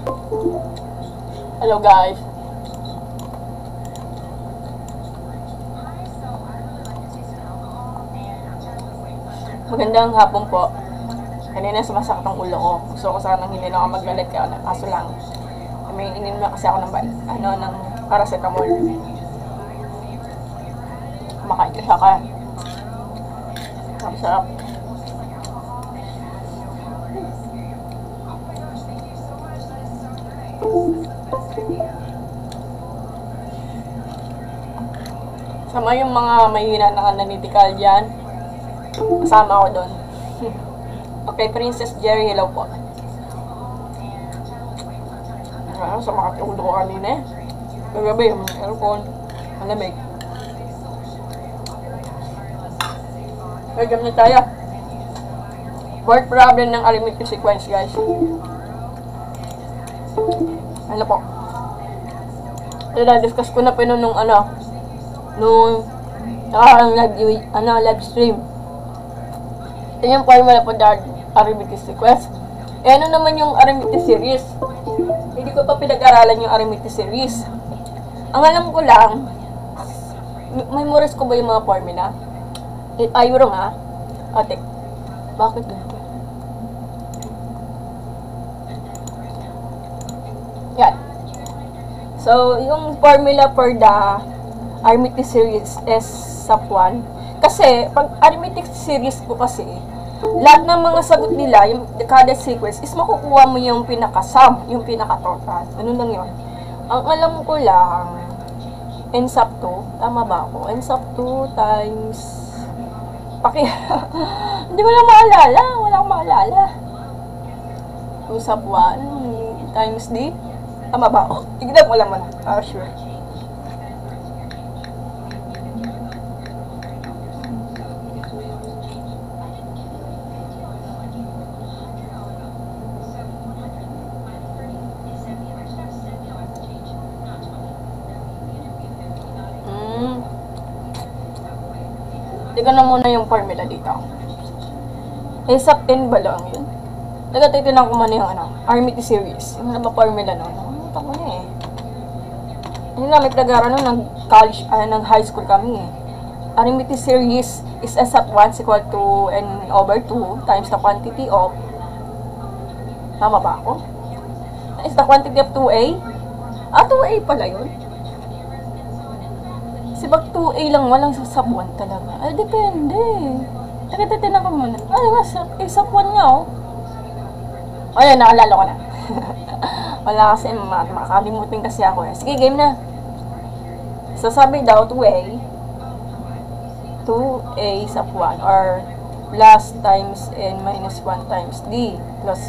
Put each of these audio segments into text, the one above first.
Hello guys. Magandang hapon po. Kanina sumasakit ang ulo ko. Gusto ko sanang hindi na ako maglalit kaya kaso lang. May inim na kasi ako ng ng paracetamol. Kumakain ka ka. Ang sarap. Sama yung mga mahina na analytical dyan. Kasama ako doon. Okay, Princess Jerry, hello po. Sama ka ulo ko kanina eh. Gagabi, may aircon, malamig. Gagam na tayo. Word problem ng arithmetic sequence, guys. Ano po? Discuss ko na po nung live stream. Ito yung formula po ng arithmetic sequence. Eh, ano naman yung arithmetic series? Hindi ko pa pinag-aralan yung arithmetic series. Ang alam ko lang, memorize ko ba yung mga formula? Ay, wrong ha? Ate, bakit ganito? Yan. So, yung formula for the arithmetic series is sub 1. Kasi, pag arithmetic series po kasi, lahat ng mga sagot nila, yung kada sequence, is makukuha mo yung pinaka-sum, yung pinaka-total. Ganun lang yun. Ang alam ko lang, n sub 2, tama ba ako? N sub 2 times, hindi ko lang maalala, wala akong maalala. 2 sub 1 times d, tama ba ako? Tignan ko lang muna, sure. Tignan na muna yung formula dito. A sub n ba lang yun? Nagatitignan ko muna yung arithmetic series. Yung ba formula nun? Nakalimutan ko na eh. Yun na, may pinag-aaral nun ng college, ng high school kami eh. Arithmetic series is a sub 1 is equal to n over 2 times the quantity of, tama ba ako? Is the quantity of 2a? 2a pala yun. Kasi bag 2a lang, walang sub 1 talaga. Ay, depende. Nakitatinan ko muna. Ay, sub 1 nga, oh. Ayun, nakalala ko na. Wala kasi, makakalimutin kasi ako eh. Sige, game na. So, sabi daw, 2a sub 1, or plus times n minus 1 times d, plus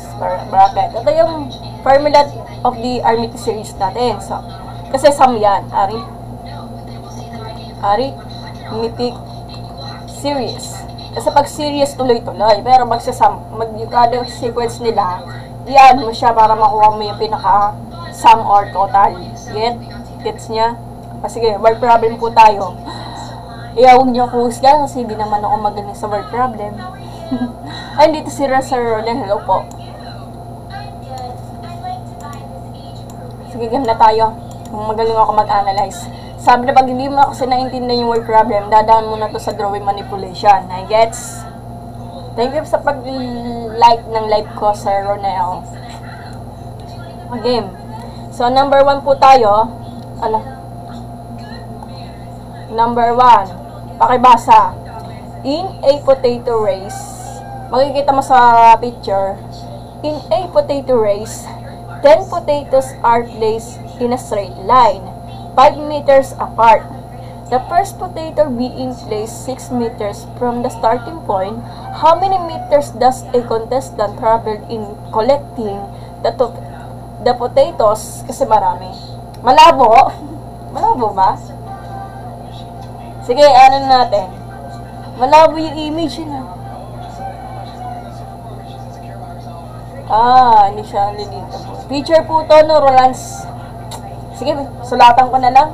bracket. Ito yung formula of the arithmetic series natin. So, kasi sum yan, arithmetic series. Kasi pag series, tuloy-tuloy. Pero kada sequence nila, i-add mo siya para makuha mo yung pinaka-sum or total. Gets niya? Sige, word problem po tayo. Huwag niyo ako husga kasi hindi naman ako magaling sa word problem. Ay, dito si Sir Roland. Hello po. Sige, game na tayo. Magaling ako mag-analyze. Sabi na pag hindi mo kasi naintindihan yung word problem, dadaan mo na to sa drawing manipulation. I gets? Thank you sa pag-like ng live ko, Sir Ronel. Game. So, number 1 po tayo. Number 1. Pakibasa. In a potato race, makikita mo sa picture, in a potato race, 10 potatoes are placed in a straight line, 5 meters apart. The first potato being placed 6 meters from the starting point. How many meters does a contestant travel in collecting the potatoes? Kasi marami. Malabo? Malabo ba? Sige, ano natin? Malabo yung image yun. Hindi siya dito. Picture po to, no, Rolans. Sige, sulatan ko na lang.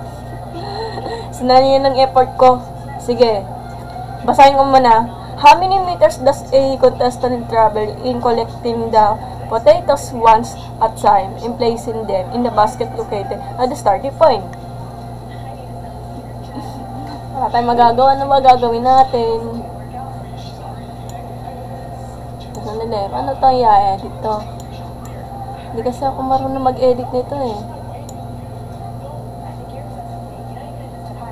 Sinanyan ng effort ko. Sige, basahin ko muna. How many meters does a contestant travel in collecting the potatoes once at time and placing them in the basket located at the starting point. Wala tayong magagawa. Ano ba gagawin natin? Ano itong i-edit to? Hindi kasi ako marunong mag-edit nito eh.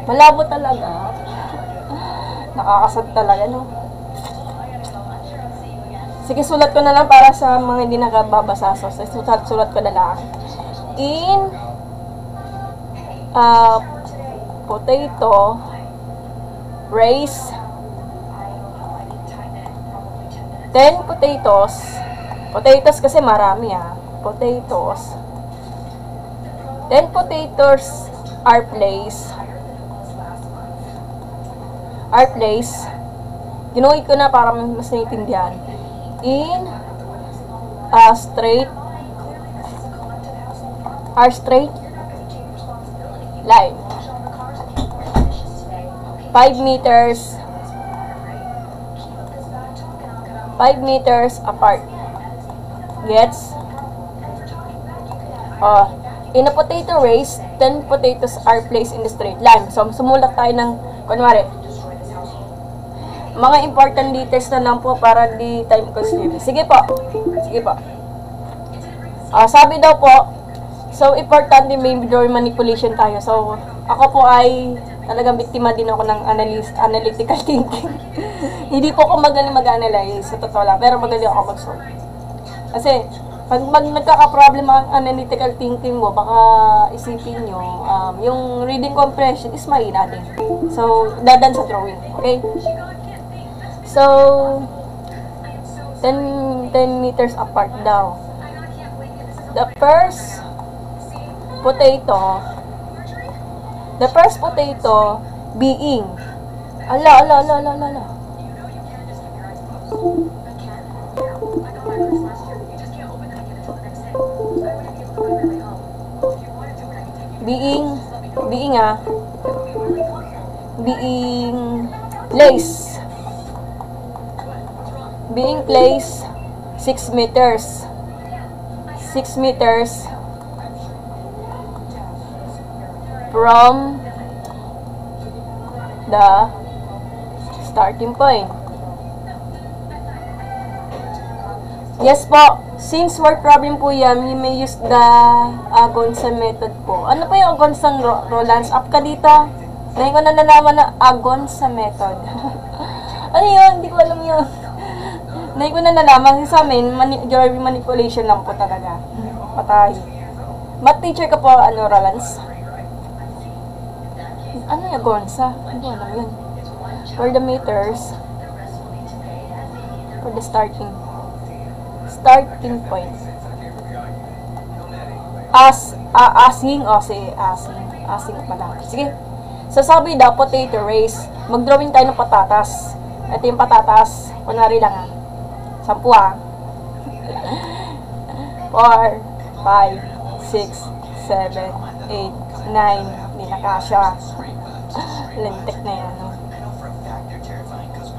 Malabo talaga. Nakakasad talaga, no? Sige, sulat ko na lang para sa mga hindi nakababasa. So, sulat ko na lang. In potato raise 10 potatoes. Potatoes kasi marami potatoes. 10 potatoes are placed. Ginuhit ko na para mas naiintindihan. In a straight line. 5 meters apart. Gets? In a potato race, 10 potatoes are placed in the straight line. So, sumulat tayo ng, kunwari, mga important details na lang po para di time consuming. Sige po. Sabi daw po, so, importante may drawing manipulation tayo. So, ako po ay talagang biktima din ako ng analytical thinking. Hindi po ako magaling mag-analyze, sa totoo lang, pero magaling ako mag-solve. Kasi, pag nagkaka-problem ang analytical thinking mo, baka isipin nyo, yung reading comprehension is mahina din. So, dadan sa drawing, okay? So, 10 meters apart daw. The first potato being being placed 6 meters from the starting point. Yes po, since word problem po yan, you may use the Agonsa method po. Ano po yung Agonsa Rolands? Up ka dito? Ngayon ko na nalaman na Agonsa method. Ano yun? Hindi ko alam yun. Ngayon ko na nalaman. Sa amin, drawing manipulation lang po talaga. Patay. Math teacher ka po, Rolands? Ano yung Agonsa? Hindi ko alam yun. For the meters, for the starting point. Asing pala. Sige. So, sabi daw, potato race. Mag-drawing tayo ng patatas. Ito yung patatas. Kunwari lang 10 4, 5, 6, 7, 8, 9. Hindi na kasya. Lintik na yan.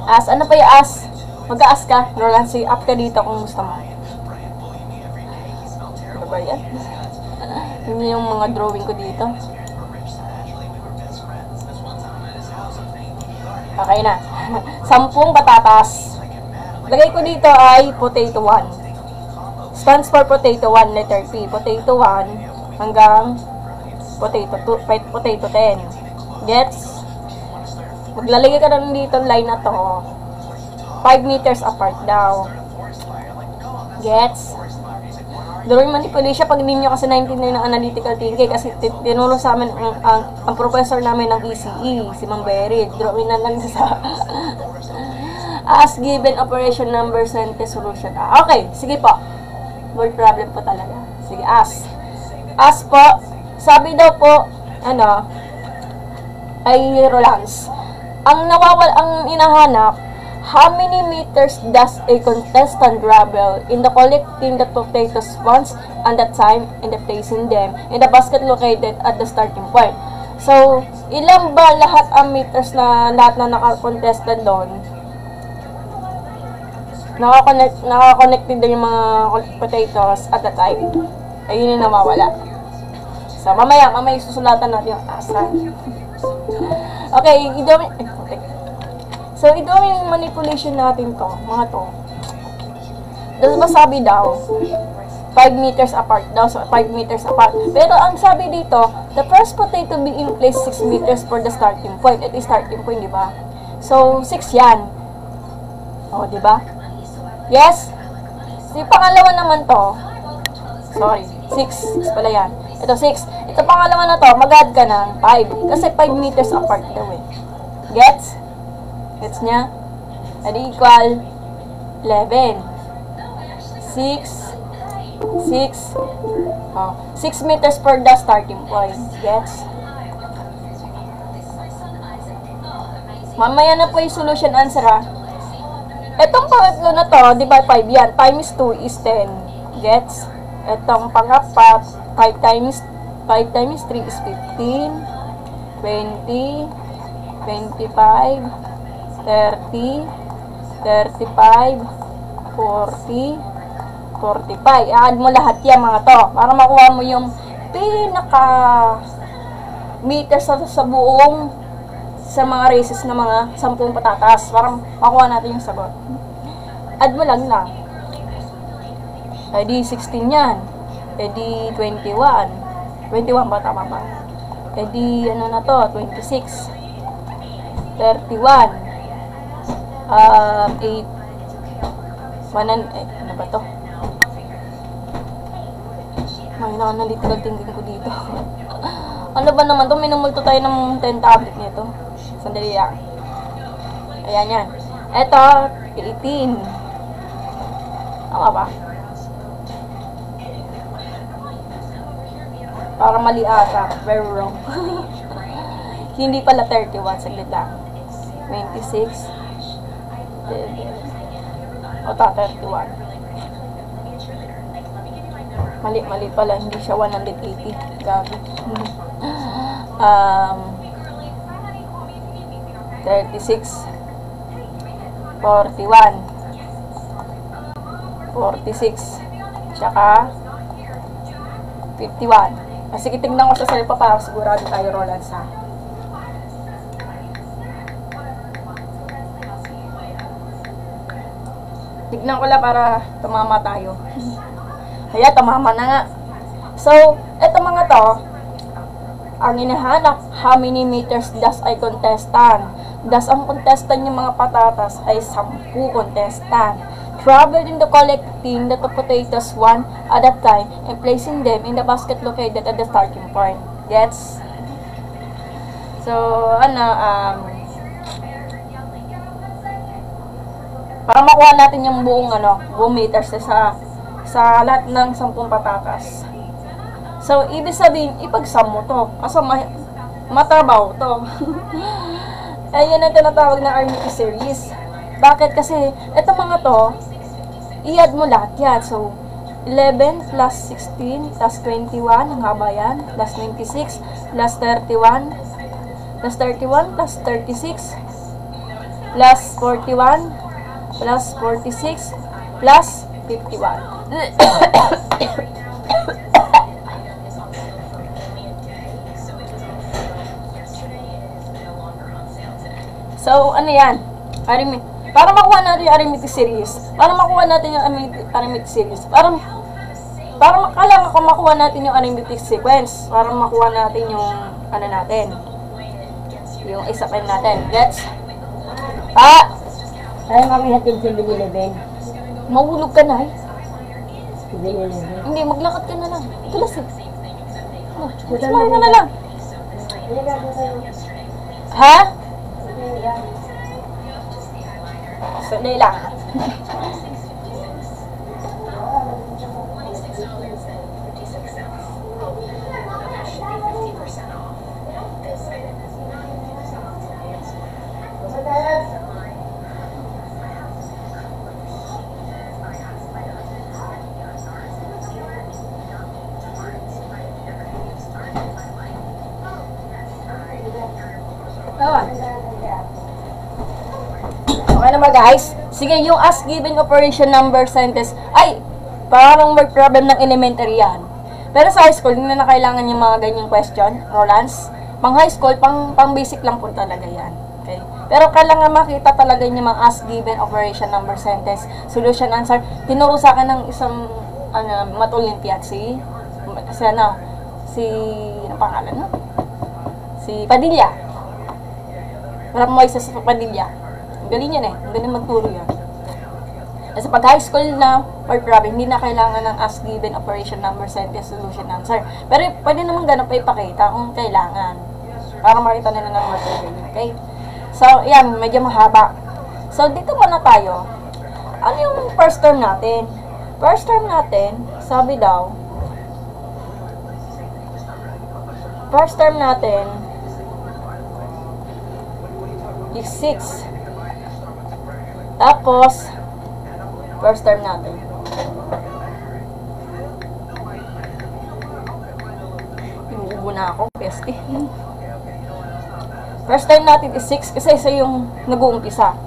As, ano pa yung as? Mag-a-as ka. Roland, say up ka dito kung gusto mo. Ano ba yan? Yun yung mga drawing ko dito. Okay na. 10 patatas. Lagay ko dito ay potato 1. Stands for potato 1, letter P. Potato 1 hanggang potato 10. Gets? Maglalagay ka na dito line na to. 5 meters apart daw. Gets? Drawing manipulation, pag hindi nyo kasi naintindihan ng analytical thinking, kasi tinuro sa amin ang professor namin ng ECE, si Ma'am Berit. Drawing na lang sa as given operation number sentence solution. Okay, sige po. Word problem po talaga. Sige, as. As po, sabi daw po, ay Rolands. Ang hinahanap, how many meters does a contestant travel in the collecting the potatoes once and the time in the placing them in the basket located at the starting point? So, ilan ba lahat ang meters na lahat na nakakontestant doon? Naka-connected din yung mga potatoes at the time. Ayun yung nawawala. So, mamaya susulatan natin yung asan. Okay, so, ito yung manipulation natin to, mga to. Dahil ba sabi daw, 5 meters apart daw, so 5 meters apart. Pero ang sabi dito, the first potato being placed 6 meters for the starting point. Ito yung starting point, di ba? So, 6 yan. O, di ba? Yes? So, yung pangalawa naman to, sorry, 6 pala yan. Ito, 6. Ito pangalawa na to, mag-add ka ng 5. Kasi 5 meters apart daw eh. Gets? Gets niya? Edi equal 11. 6 meters per the starting point. Gets? Mamaya na po yung solution answer ha. Etong pangatlo na to, di ba 5 yan? Times 2 is 10. Gets? Etong pangapat, 5 times 3 is 15, 20, 25, 30, 35, 40, 45. I-add mo lahat yan mga to para makuha mo yung pinaka meters sa buong sa mga races na mga 10 patatas para makuha natin yung sagot. Add mo lang. Edi 16 yan. Edi 21. 21 ba? Tama ba? Edi ano na to? 26. 31. 8. Ano ba to? May na-literal thinking ko dito. Ano ba naman to? Minumulto tayo ng 10 tablet nito. Sandali lang. Ayan yan. Eto, 18. Tama ba? Para mali ata. Very wrong. Hindi pala 31. Saglit lang. 26. Ota, 31. Mali pala. Hindi siya 180. Gabi. 36. 41. 46. Tsaka 51. Sige, tignan ko sa cellphone para sigurado tayo, Roland, sa tignan ko lang para tumama tayo. Kaya tumama na nga. So, eto mga to, ang hinahanap, how many meters does a contestant? Does ang contestant yung mga patatas ay 10 contestant. Traveled in the collecting the potatoes one at a time and placing them in the basket located at the starting point. Gets? So, para makuha natin yung buong meters sa lahat ng 10 patatas. So, ibig sabihin, ipagsam mo to. Kasi matrabaho to. Ayan ang tinatawag na arithmetic series. Bakit? Kasi, eto mga to, i-add mo lahat yan. So, 11 plus 16 plus 21, ang haba yan, plus 26 plus 31 plus 31 plus 36 plus 41 plus 46 plus 51. So, ano yan? Para makuha natin yung arithmetic series. Para makuha natin yung arithmetic series. Kailangan ko makuha natin yung arithmetic sequence. Para makuha natin yung, yung isapin natin. Gets? Ay, mami natin sa Bililibin. Mahulog ka na eh. Bililibin. Hindi, maglakad ka na lang. Tulas eh. Sumahin ka na lang. Ha? Sandali lang. Okay na na ba guys? Sige, yung as given operation number sentence, ay, parang may problem ng elementary yan. Pero sa high school, hindi na kailangan yung mga ganyang question, Rolans. Pang high school, pang basic lang po talaga yan. Okay? Pero kailangan makita talaga yung mga as given operation number sentence, solution answer. Tinuro sa akin ng isang mat-Olympiad, si ano pangalan, no? Si Padilla. Parang Moises Padilla. Ang galing yan eh. Ang galing magturo yan. Kasi pag high school na or problem, hindi na kailangan ng as given operation number sentence solution answer. Pero pwede naman ganun pa ipakita kung kailangan. Para makita nila ng material. Okay? So, yan. Medyo mahaba. So, dito muna tayo. Ano yung first term natin? First term natin, sabi daw, first term natin is 6. Tapos, first term natin. Inuubo na ako, peste. First term natin is 6 kasi isa yung nag-uumpisa.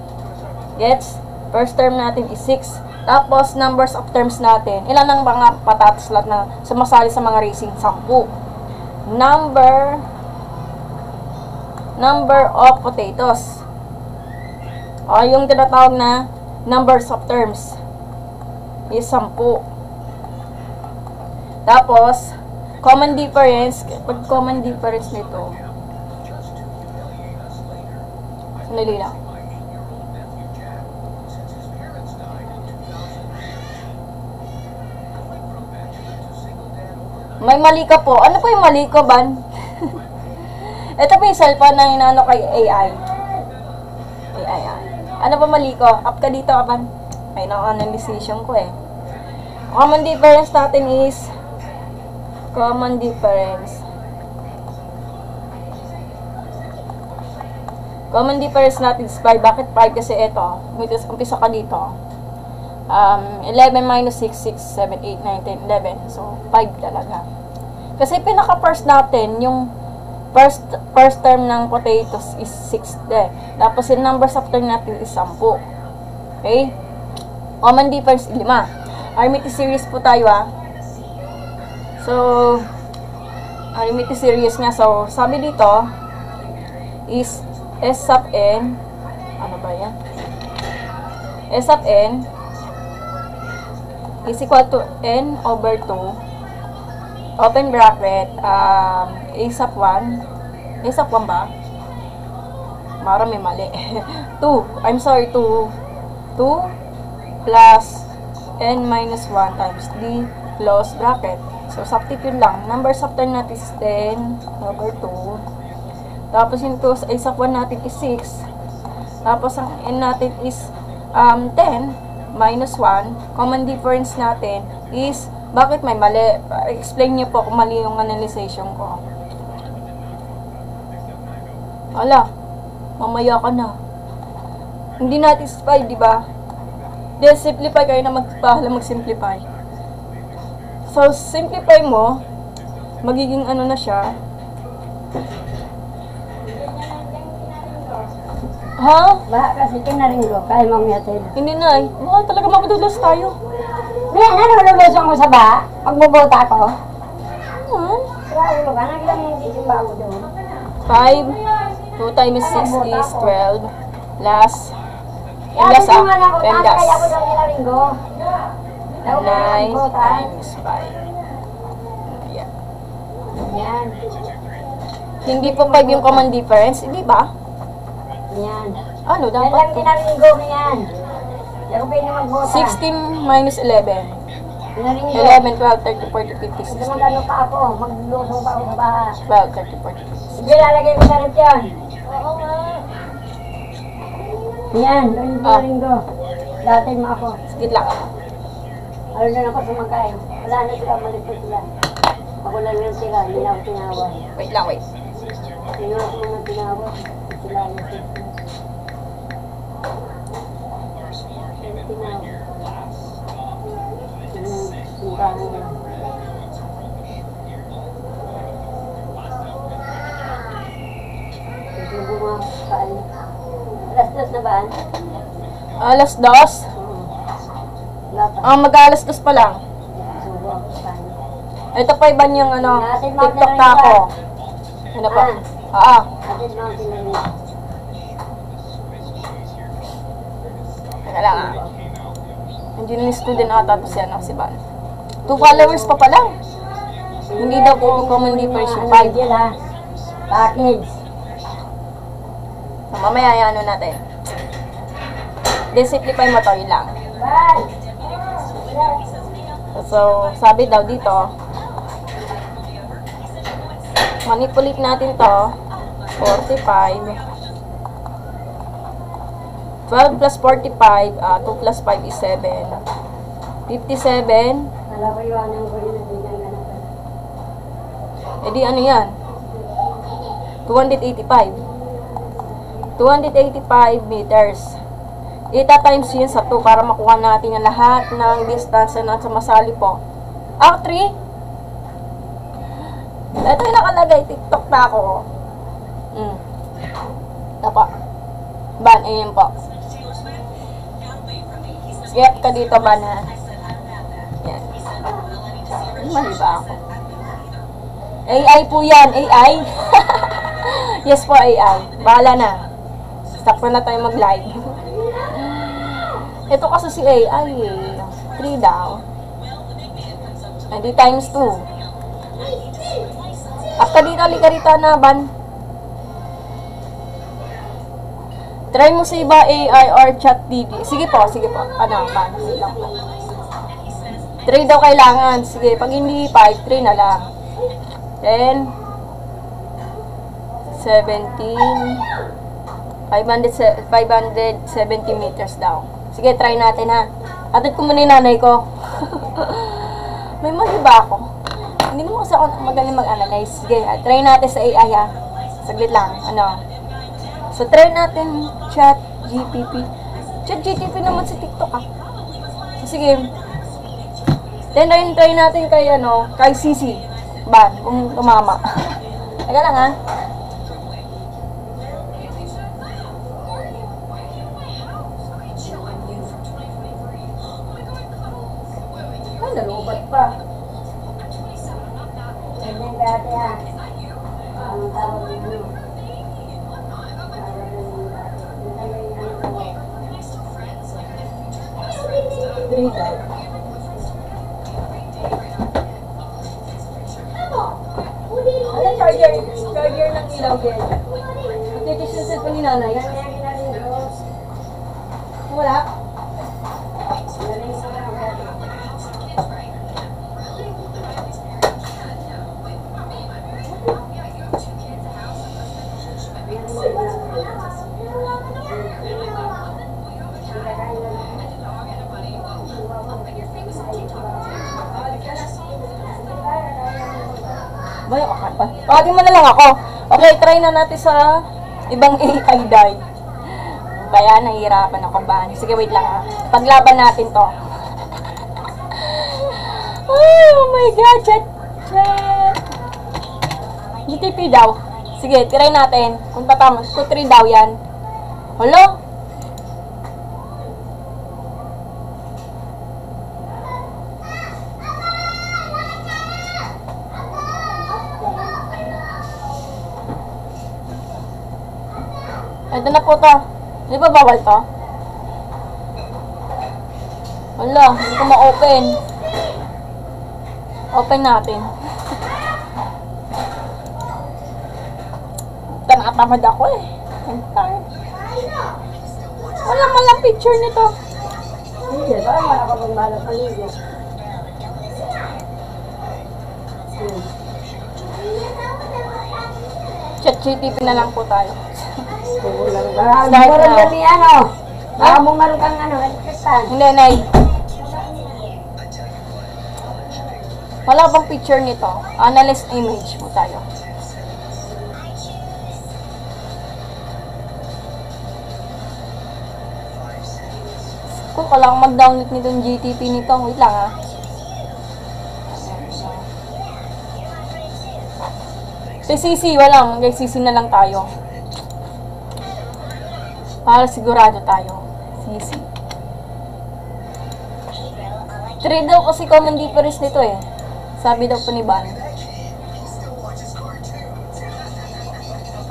Gets? First term natin is 6. Tapos, numbers of terms natin. Ilan ang mga patatas lahat na sumasali sa mga racing? 10. Number of potatoes. O, yung tinatawag na numbers of terms is 10. Tapos, common difference. Pag common difference nito, sandali lang. May mali ka po. Ano po yung mali ko, Ban? Ito po yung cellphone na inaano kay AI. Ano pa mali ko? Up ka dito, Ban. Ay, naka-analyzation ko eh. Common difference natin is common difference. Common difference natin is 5. Bakit 5? Kasi ito, umpisa ka dito. 11 minus 6, 6, 7, 8, 9, 10, 11. So, 5 talaga. Kasi pinaka-first natin, yung first term ng potatoes is 6. Tapos, yung numbers of term natin is 10. Okay? Common difference, 5. Arithmetic series po tayo, So, arithmetic series nga. So, sabi dito, is S sub n, ano ba yan? S sub n is equal to n over 2, open bracket, a sub 1 ba? Marami mali. 2 plus n minus 1 times d close bracket. So, substitute lang. Numbers of term natin is 10 over 2. Tapos, yung 2 a sub 1 natin is 6. Tapos, ang n natin is 10 minus 1. Common difference natin is, bakit may mali? Explain niyo po kung mali yung analyzation ko. Ala, mamaya ka na. Hindi natin 5, di ba? Then, simplify kayo na mag-simplify. So, simplify mo, magiging ano na siya. Ha? Baka kasi tinarin ko, kaya mamiyatin. Hindi na eh. Baka talaga mapadulas tayo. Ngayon, ano luluson ko sa ba? Magbubota ko? Grabe ko ba? Naglang yung sisimba ko doon. 5, 2 times 6 is 12. Plus, Kaya kaya ko daw tinarin ko. 9 times 5. Yan. Yan. Hindi po 5 yung common difference, hindi ba? Yan. Ano Yan dapat? lang tinarin ko ngayon. Kaya ko pwede magbota. 16 minus 11. Tinarin ko. 11, 12, 30, 40, 50, Kasi 60. magano pa ako, maglusong pa ako sa baha. 12, 30, 40, 50. Sige, lalagay ko sa rin yan. Oo nga. Yan, doon tinarin ko. Dati mo ako. Sige lang. Ano na ako sumagkain. Wala na sila, malipot sila. Ako lang yung sila, hindi na ako tinawag. Wait lang, wait. Sino ako mga tinawag? Sila yung sila. Tinawag. Sintahan nila. Gusto mo mga kaan. Alas-dos na ba? Alas 2? Mag-alas 2 pa lang. Ito pa iba niyang TikTok na ako. Ano pa? Teka lang Engineering student ata to siya si Van. 2 followers pa pala. Hindi daw po commonly version 5. Package. So, mamaya natin. Simplify mo to, yun lang. So, sabi daw dito, manipulate natin to, 45. 12 plus 45, 2 plus 5 is 7. 57. Alam ko iwanan ko yun, nabigyan ka na pala. Eh di ano yan? 285. 285 meters. Ita-times yun sa 2 para makuha natin yung lahat ng distance na sumasali po. 3. Ito yung nakalagay, TikTok na ako. Tapa. Ban, ayan po. Sige, ka dito, Ban, ha? Yan. Mali ba ako? AI po yan, AI. Yes po, AI. Bahala na. Stop na tayo mag-live. Ito kasi si AI eh. 3 daw. Hindi times 2. After dito, likarita na, Ban. Try mo sa iba AI or chat DD. Sige po, sige po. Ban. 3 daw kailangan. Sige, pag hindi 5, 3 na lang. Then, 17. 570 meters daw. Sige, try natin ha. Atid ko muna yung nanay ko. May mali ba ako? Hindi naman kasi ako magaling mag-analyze. Sige, try natin sa AI ha. Saglit lang. So, try natin chat GTP. Chat GTP naman si TikTok ha. So, sige. Then, try natin kay CC. Ban, kung tumama. Teka lang ha. Nalubat pa. Ganyan ka ate ha. Ang tawag nyo. Ano charger? Charger ng ilaw din. Magtitis yung cellphone ni nanay. Wala? Bayo ka pa. Tawagin mo na lang ako. Okay, try na natin sa ibang AI dye. Kaya nahihirapan ako ba? Sige, wait lang ha. Paglaban natin to. Oh my God, chat. GTP daw. Sige, try natin. Kung tatama, so 3 daw yan. Hello? Ito na po to. Di ba bawal to? Wala, hindi ko ma-open. Open natin. Tanatamad ako eh. Wala man lang picture nito. Hindi, parang wala ka pang balot ng ligo. Chat GTP na lang po tayo. Baka meron kami baka mo meron kang electrican. Hindi, Nay. Wala bang picture nito? Analyze image po tayo. Kung kailangan mag-download nitong GTP nito. Wait lang ha. Sa CC, wala. Mag-CC na lang tayo. Para sigurado tayo. easy. 3 daw kasi common difference nito eh. Sabi daw po ni Ban.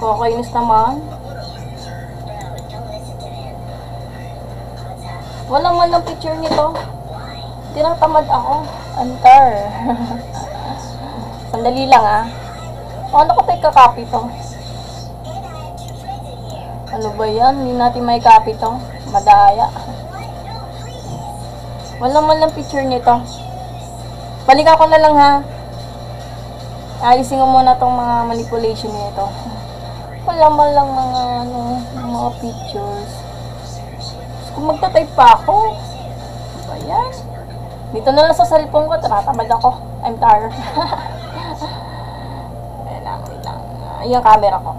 Kakainis naman. Wala man ng picture nito. Tinatamad ako. Antar. Sandali lang ah. Ano ko tayo kakopy to? Ano ba yan? Hindi natin may copy to. Madaya. Wala man lang picture nito. Balikan ko na lang ha. Ayusin ko muna tong mga manipulation nito. Wala man lang mga mga pictures. Kung magta-type pa ako. Ano ba yan? Dito na lang sa cellphone ko. Tinatamad ako. I'm tired. Wait lang. Yung camera ko.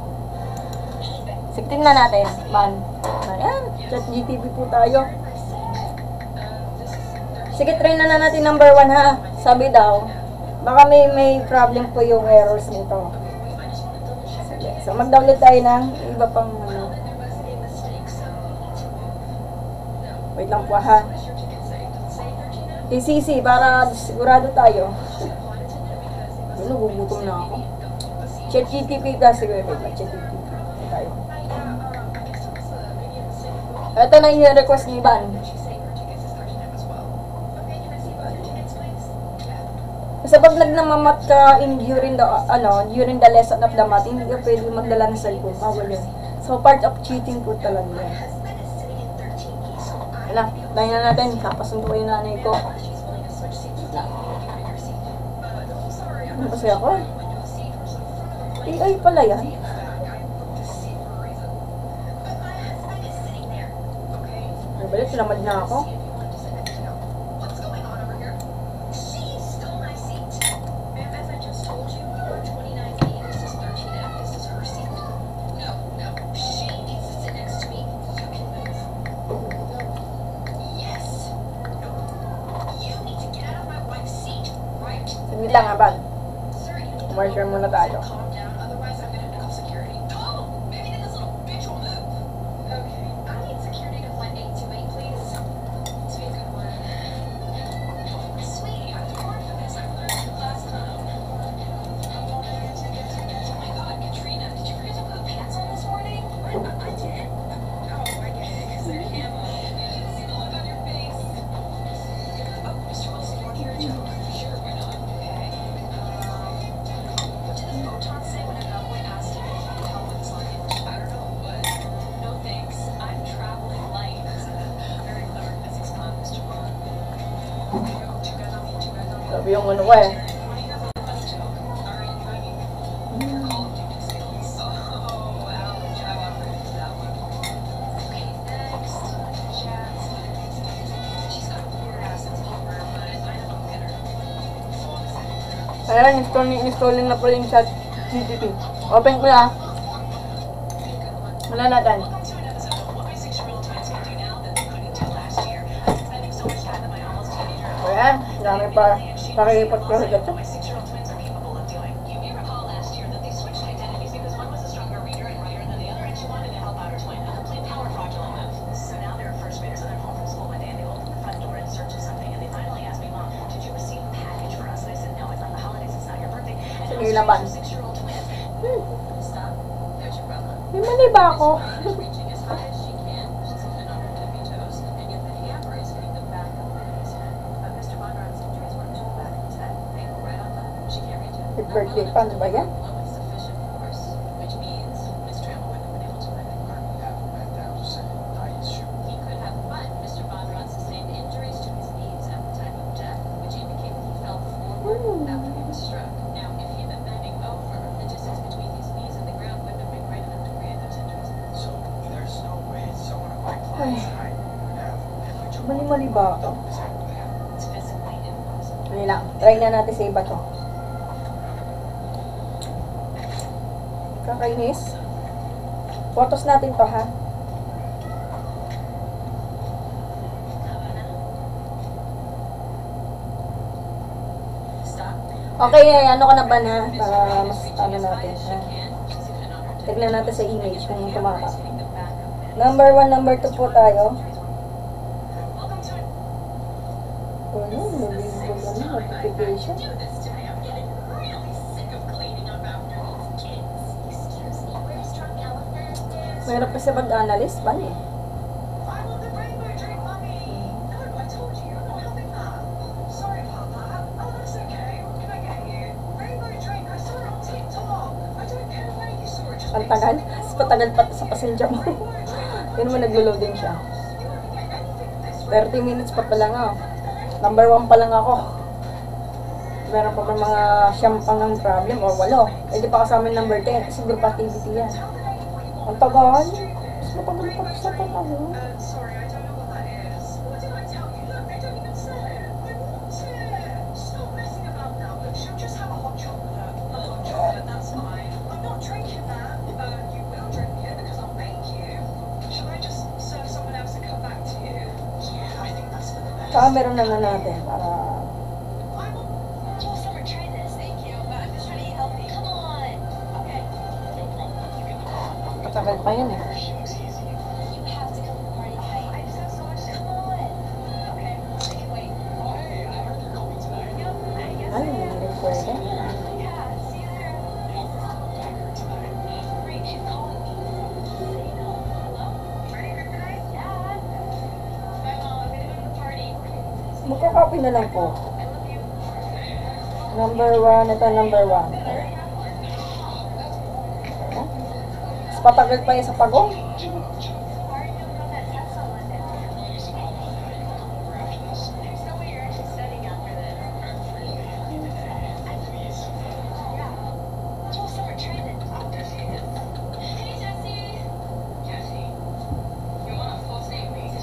Sigtin na natin. Man. Ayan. Chat GTV po tayo. Sige, try na natin number 1 ha. Sabi daw, baka may problem po yung errors nito. Sige. So, mag-download tayo ng iba pang wait lang po ha. ECC para sigurado tayo. Gugutom na ako. Chat GTP kasi wait lang. Chat GTP tayo. Ito na yung request ni Ban. Kasi pag nagnamamat ka during the lesson of the math, hindi ka pwede magdala ng cellphone. Bawal yun. So, part of cheating po talaga yan. Wala, tayo na natin. Kapasun ko yung nanay ko. Ano kasi ako? AI pala yan. Ay, balik, sinamad na ako. Sige lang ha, Ban. Commercial muna tayo. Sabi yung ano ko eh. Ayan, installing na pala yung chat GTP. Open ko na. Wala natin. Ayan, dami pa. Pakikipag-prohig ito. Sige naman. May mali ba ako? Birthday pa, ano ba yan? Ay, mali-mali ba ako? Mali lang, try na natin sa iba to. Kakainis. Photos natin to ha. Okay, ano ka na ba na para mas ano natin ha? Tignan natin sa image kung tumama. Number 1, number 2 po tayo. Notification. Mahirap kasi mag-analyst ba eh. Ang tagal. Mas patagal pa sa pasensya mo. Yun naman naglo-loading siya. 30 minutes pa lang ako. Number 1 pa lang ako. Meron pa mga siyam pang ng problem o 8. Hindi pa kasama yung number 10 kasi group activity yan. Ang tagal. Mas matagal pa sa pag-ano. Saka meron na natin para matagal pa yun eh. Ay, hindi pwede. Magkakopy na lang po. Number 1, ito number 1. Mas patagal pa yun sa pagong.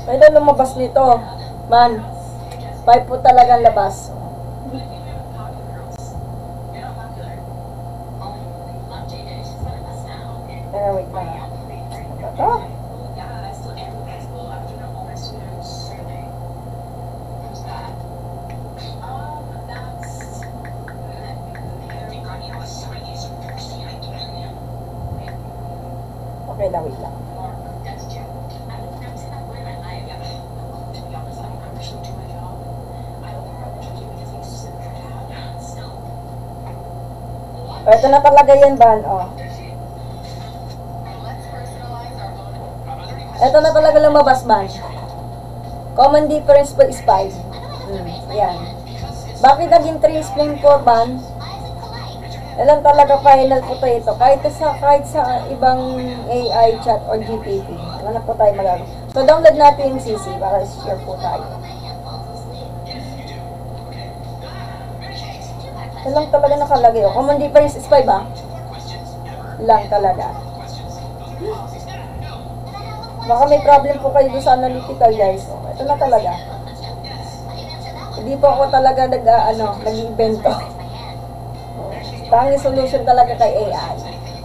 Pwede lumabas nito. Man, 5 po talagang labas. Pero wait lang. Ito. Okay lang, wait lang. O, ito na talaga yan, Ban. O. Ito na talaga lumabas, Ban. Common difference po is 5. Yan. Bakit naging 3 spring 4, Ban? Ilan talaga final po tayo ito. Kahit sa ibang AI chat or GPT. Wala na po tayo magagawa. So, download natin yung CC para share po tayo. Ito lang talaga nakalagay. O, common difference is 5, ah. Lang talaga. Baka may problem po kayo doon sa analytical, guys. O, ito na talaga. Hindi po ako talaga nag-invento. Tanging solution talaga kay AI.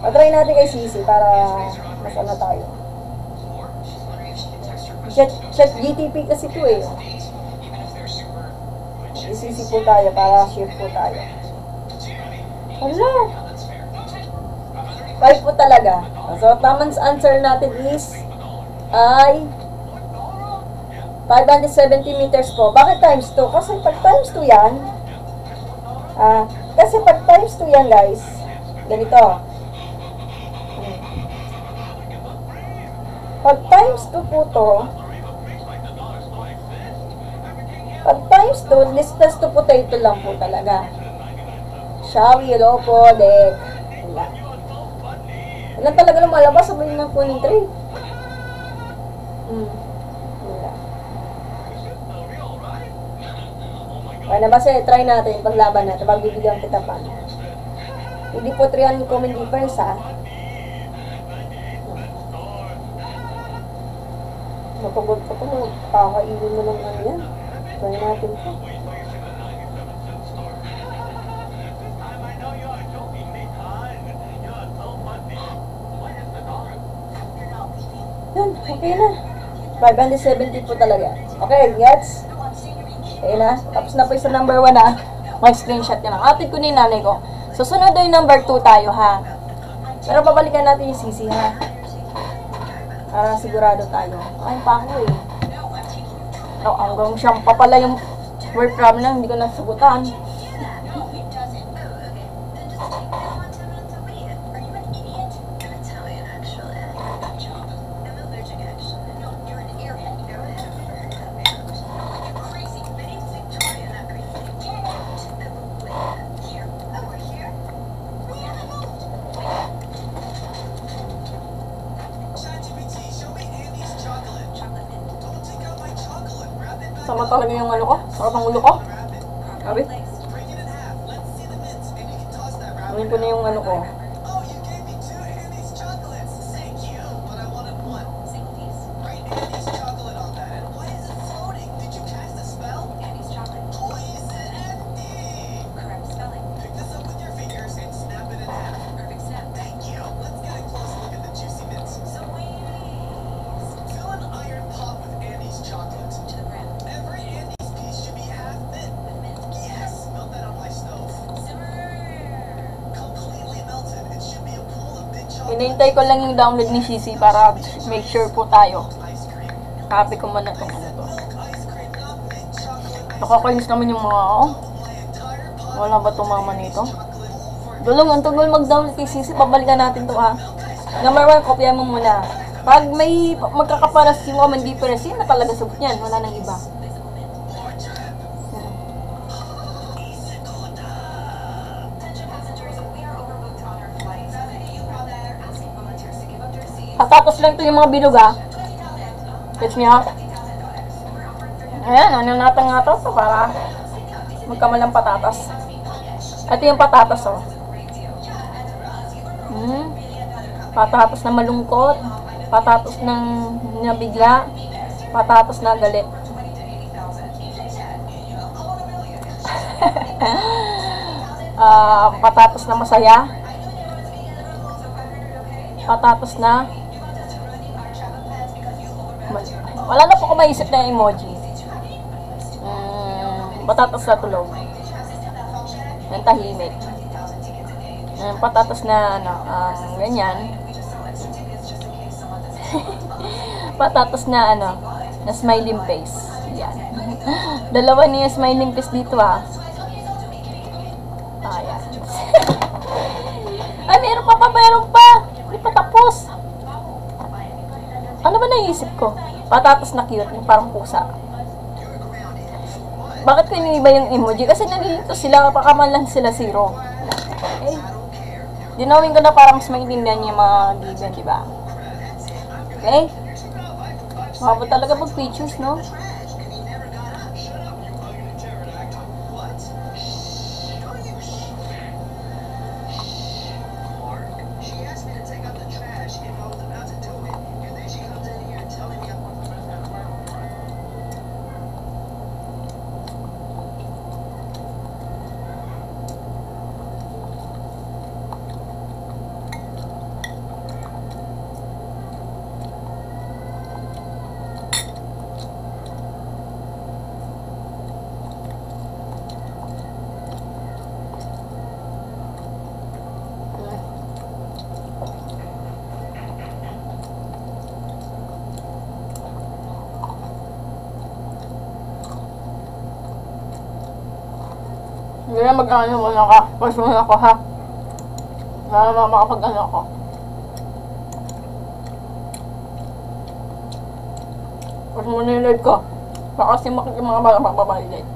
Patry natin kay CC para mas ano tayo. Chat GTP kasi ito eh. I-CC po tayo para shift po tayo. Hello! 5 po talaga. So, tamang answer natin is ay 570 meters po. Bakit times 2? Kasi pag times 2 yan, kasi pag times 2 yan, guys, ganito. Pag times 2 po to, pag times 2, distance to potato lang po talaga. Shawi, hello po, dek. Wala. Wala talaga lumalabas, sabihin ng kunin 3. Wala. Kaya na basta, try natin, paglaban natin, magbibigyan kita pa. Hindi po 3 ang common difference, ha. Mapagod pa ito, kakainin mo ng ano yan. Try natin ito. Yan, okay na. 570 po talaga. Okay, gets? Okay na. Tapos na po yung sa number 1 ha. May screenshot yan. Atid ko ni nanay ko. Susunod yung number 2 tayo ha. Pero babalikan natin yung CC ha. Para sigurado tayo. Ay, pa ako eh. Oh, hanggang siyam pa pala yung Work from lang, hindi ko nasagutan. Sama talaga yung ano ko, sarap ang ulo ko. Sabi? Kunin ko na yung ano ko. Hinihintay ko lang yung download ni Sisi para make sure po tayo. Copy ko muna itong ano to. Nakakainis naman yung mga wala ba tumama nito? Dulong, ang tagal mag-download kay Sisi. Babalikan natin to ha. Number 1, kopya mo muna. Pag may magkakaparas yung common difference, yun na talaga sagot yan. Wala nang iba. Patatos lang ito yung mga bilog ha. Catch me ha. Ayan, nananatang nga ito para magkamalang patatas. Ito yung patatas oh. Patatas na malungkot. Patatas ng nabigla. Patatas na galit. Patatas na masaya. Patatas na wala na po ko maisip na emoji. Patatas na tulog. Yung tahimik. Patatas na ano, ganyan. Patatas na ano, na smiling face. Yan. Dalawa niya smiling face dito ha. Ayan. Ay, meron pa. Hindi pa tapos. Ano ba naisip ko? Patatas na cute, parang pusa. Bakit ko iniiba yung emoji? Kasi nalilito sila, pakamalan sila zero. Okay? Dinawin ko na para mas maintindihan yung mga given, diba? Okay? Mahaba talaga pag pictures, no? Hindi na mag-ano muna ka. Pwes muna ako ha. Para makapag-ano ako. Pwes muna yung live ko. Baka kasi makikita mga babae live.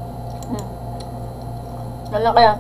Yan kaya.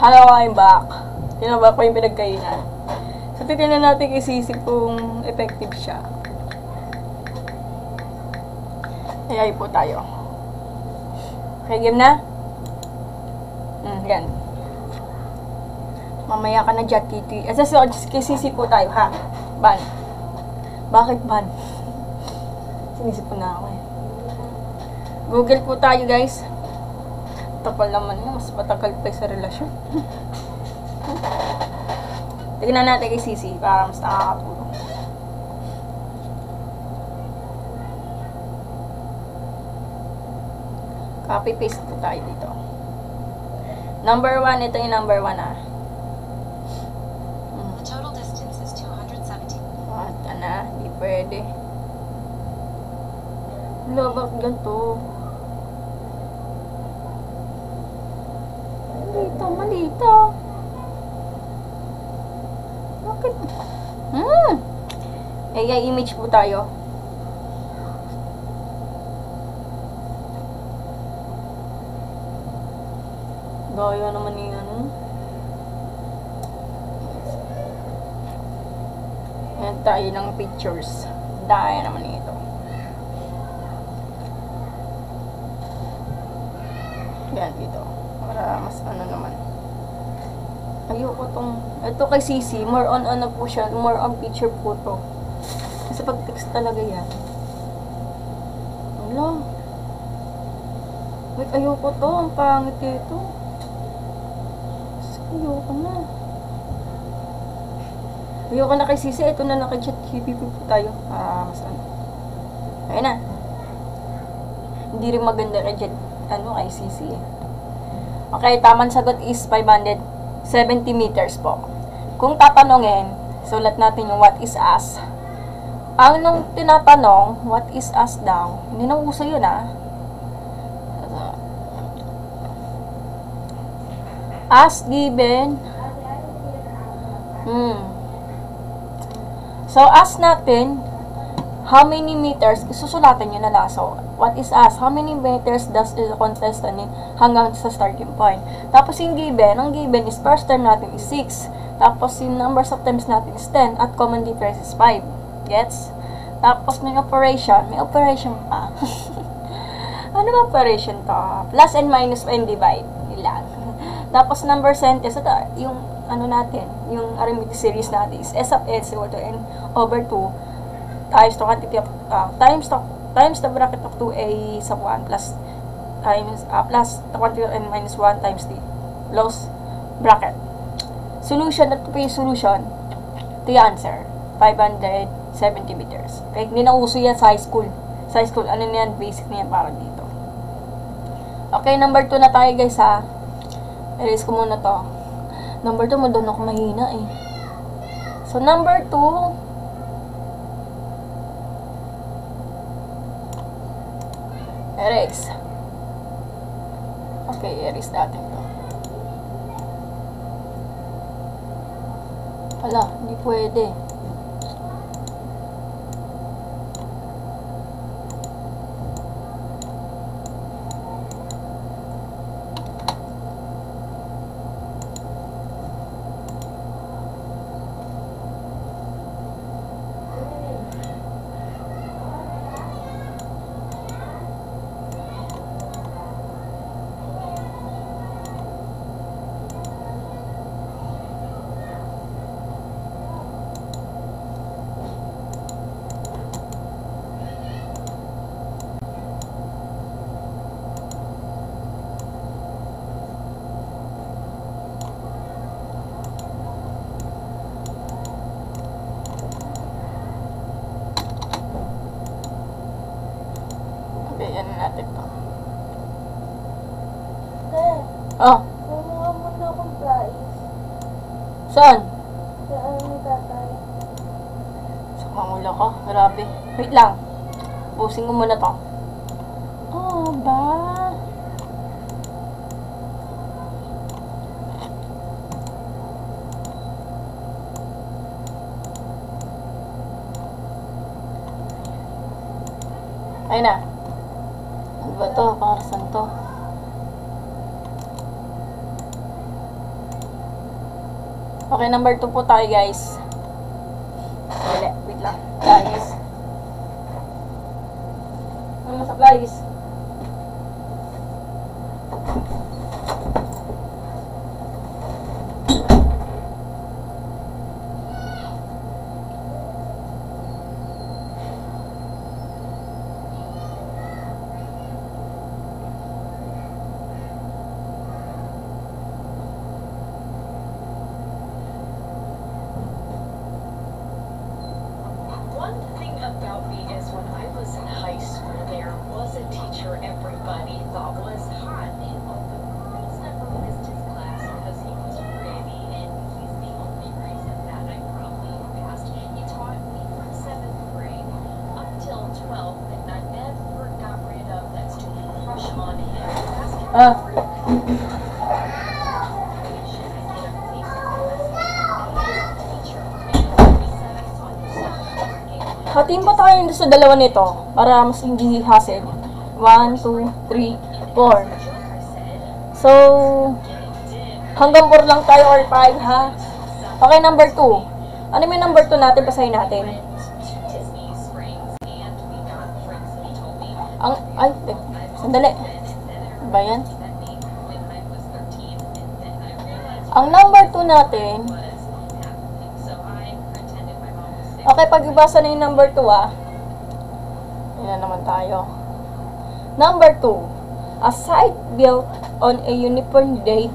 Hello, I'm back. Tinabak ko yung pinagkainan. So, titignan natin isisip kung effective siya. Ayay po tayo. Okay, game na? Yan. Mamaya ka na dyan, Titi. Kisisi po tayo, ha? Ban. Bakit ban? Sinisip po na ako eh. Google po tayo, guys. Tapal naman na. Mas matagal pa sa relasyon. Tignan natin kay Sisi para mas nakakatulong. Copy-paste po tayo dito. Number 1, ito yung number 1 ah. The total distance is 270. What na? Hindi pwede. Wala, bakit ganito? Malito. Bakit? AI image po tayo. Gaya naman yung ano. Ayan tayo ng pictures. Daya naman ito. Yan dito. Para mas ano naman. Ayoko tong... Ito kay Sisi, more on ano po siya, more on picture photo. Kasi pag text talaga yan. Wala. Wait, ayoko to. Ang pangit ito. Ayoko na. Ayoko na kay Sisi. Ito na lang kay ChatGPT po tayo. Mas ano. Ayun na. Hindi rin maganda kay kay Sisi eh. Okay, tamang sagot is 570 meters po. Kung tatanungin, sulat natin yung what is as. Ang nung tinatanong, what is as daw, hindi na uso yun ah. As given. So, as natin, how many meters, susulatan nyo na lang. So, what is as? How many meters does the contestant need hanggang sa starting point? Tapos yung given, ang given is first term natin is 6. Tapos yung numbers of terms natin is 10 at common difference is 5. Gets? Tapos may operation pa. Ano ba operation to? Plus and minus and divide. Ilan. Tapos number sentence, ito, yung ano natin, yung arithmetic series natin is s of n equal to n over 2 times the quantity of times the bracket of 2a sub 1 plus the quantity of n minus 1 times the lowest bracket. Solution, ito po yung solution. Ito yung answer. 570 meters. Okay, hindi na uso yan sa high school. Sa high school, ano na yan, basic na yan para dito. Okay, number 2 na tayo guys ha. Erase ko muna to. Number 2, doon ako mahina eh. So, number 2, erase. Okay, erase natin to. Wala, hindi pwede. Okay, yan natin to. Oh. Kumuha mo na akong prize. Saan? Saan ni tatay? Sa pangulo ko. Grabe. Wait lang. Pusing ko muna to. Oh, ba? Ayun na. Ano ba to? Para saan to? Okay, number 2 po tayo, guys. Wait lang. Guys. Ano supplies? One thing about me is when I was in high school, there was a teacher everybody thought was hot. You know, the girls never missed his class because he was pretty, and he's the only reason that I probably passed. He taught me from 7th grade up till 12th, and I never got rid of that stupid crush on him. Hatiin pa tayo sa dalawa nito para mas hindi hassle. 1, 2, 3, 4. So, hanggang 4 lang tayo or 5, ha? Okay, number 2. Ano yung number 2 natin? Basahin natin. Sandali. Ba yan? Ang number 2 natin, okay, pag-ibasa na yung number 2, Ayan naman tayo. Number 2. A site built on a uniform grade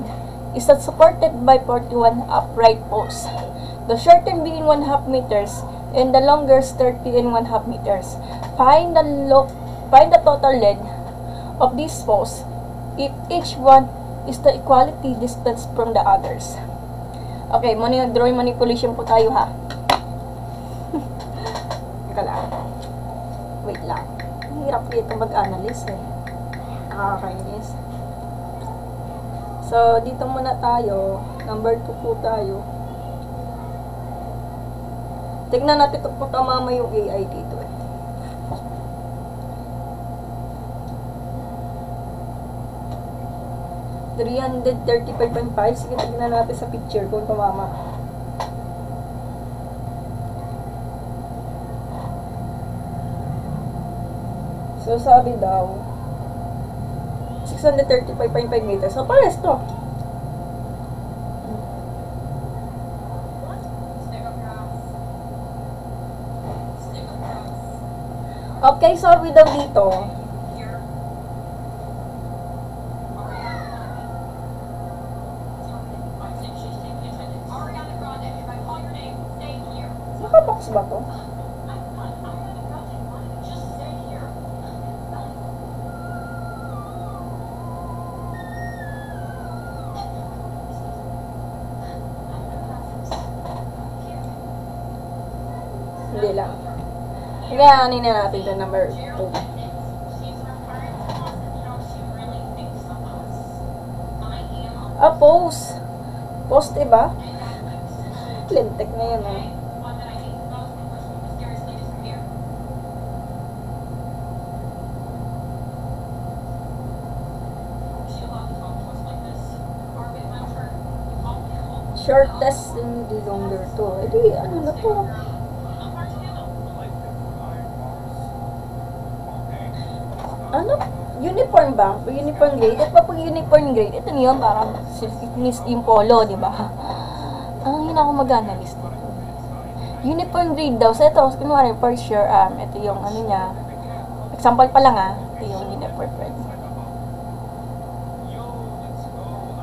is supported by 41 upright posts. The shortened being 1/2 meters and the longer 30 and 1/2 meters. Find the total length of these posts if each one is the equality distance from the others. Okay, drawing manipulation po tayo, ha? Teka lang. Wait lang. Hirap dito mag-analyze, Nakakainis. So, dito muna tayo. Number 2 po tayo. Tignan natin kung tamama yung AI dito, 335.5. Sige, tignan natin sa picture kung tumama. So, sabi daw, 635.5 meters. So, pares to. Okay, sabi daw dito, nakabox ba to? Hindi lang. Kaya na natin ito, number 2. Post. Post, diba? Lintek na yun, Shortest and the longer to. Edi, ano na to? Ano? Uniform ba? Pag uniform grade? At pag uniform grade, ito niyo, parang fitness yung polo, di ba? Ang hindi na ako mag-analyst dito. Uniform grade daw. So, ito, kunwari, for sure, ito yung ano niya. Example pa lang, ito yung uniform grade.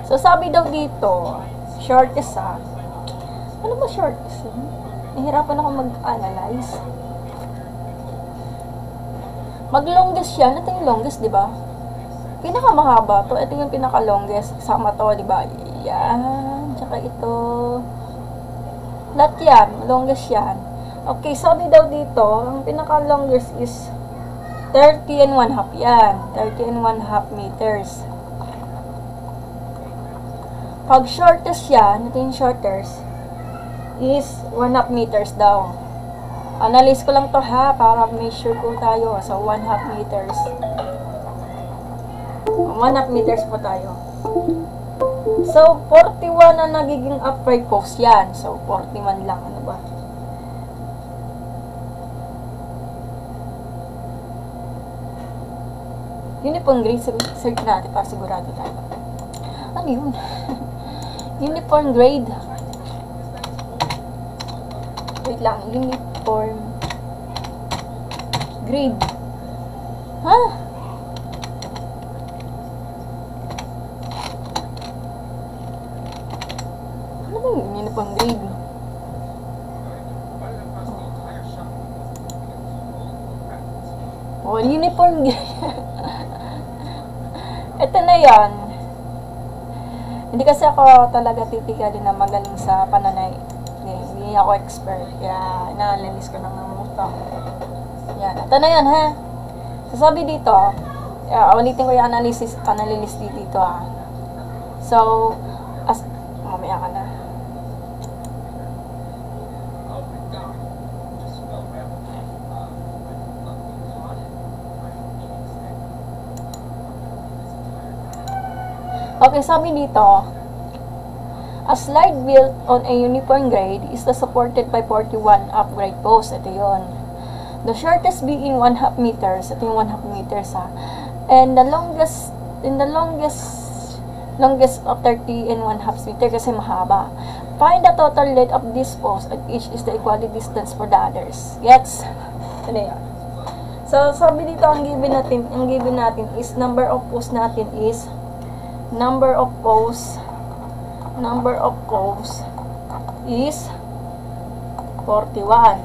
So, sabi daw dito, shortest, ano ba shortest? Nahirapan ako mag-analyze. Mag-longest yan. Ito yung longest, di ba? Pinakamahaba to. Ito yung pinaka-longest. Sama to, di ba? Yan. Tsaka ito. Lahat yan. Longest yan. Okay, sabi daw dito, ang pinaka-longest is 30 and 1/2. Yan. 30 and 1/2 meters. Pag shortest yan, ito yung shortest, is 1/2 meters daw. Analyze ko lang to, para may sure ko tayo. So, 1/2 meters. 1/2 meters po tayo. So, 41 na nagiging upright post yan. So, 41 lang. Ano ba? Uniform grade. Search natin para sigurado tayo. Ano yun? Uniform grade. Wait lang. Uniform grade. Ha? Ano ba yung uniform grade? Oh, uniform grade. Ito na yan. Hindi kasi ako talaga typically na magaling sa pananay. Hindi ako expert. Kaya inanalis ko ng muto. Yan. Ito na yan, ha? Sasabi dito, ulitin ko yung analysis dito, ha? So, mamaya ka na. Okay, sabi dito, a slide built on a uniform grade is supported by 41 upgrade posts. Ito yun. The shortest being 1/2 meters. Ito yung 1/2 meters, ha. And the longest of 30 and 1/2 meter kasi mahaba. Find the total length of this post at each is the equality distance for the others. Gets? Ito na yun. So, sabi dito, ang given natin is number of posts natin is number of posts is 41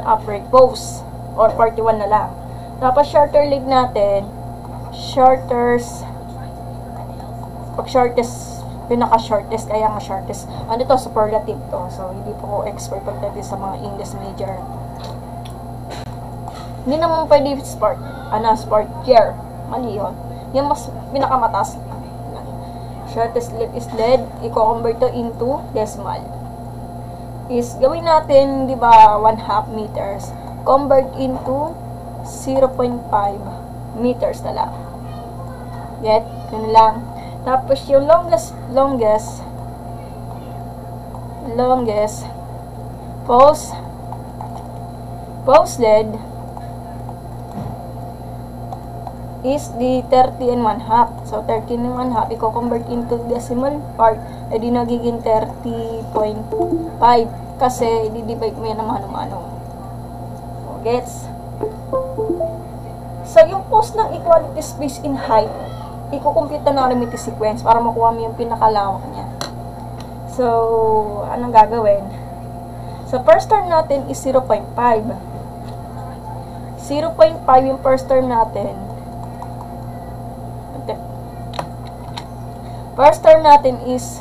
upright posts or 41 na lang. Tapos shorter leg natin, pinaka-shortest, kaya nga shortest. Ano to? Superlative to. So, hindi po ko expert pagdating sa mga English major. Hindi naman pwede sport year. Mali yun. Yung mas pinakamataas. Shortest leg is lead. I-convert to into decimal. Is, gawin natin, di ba, 1/2 meters. Convert into 0.5 meters na lang. Get? Yun lang. Tapos yung longest post lead is the 30 and 1/2. So, 30 and 1/2, i-convert into decimal part, edi nagiging 30.5 kasi i-divide mo yan ng mano-mano. So, gets? So, yung post ng equality space in height, i-compute na arithmetic sequence para makuha mo yung pinakalawak niya. So, anong gagawin? So, first term natin is 0.5. 0.5 yung first term natin. First term natin is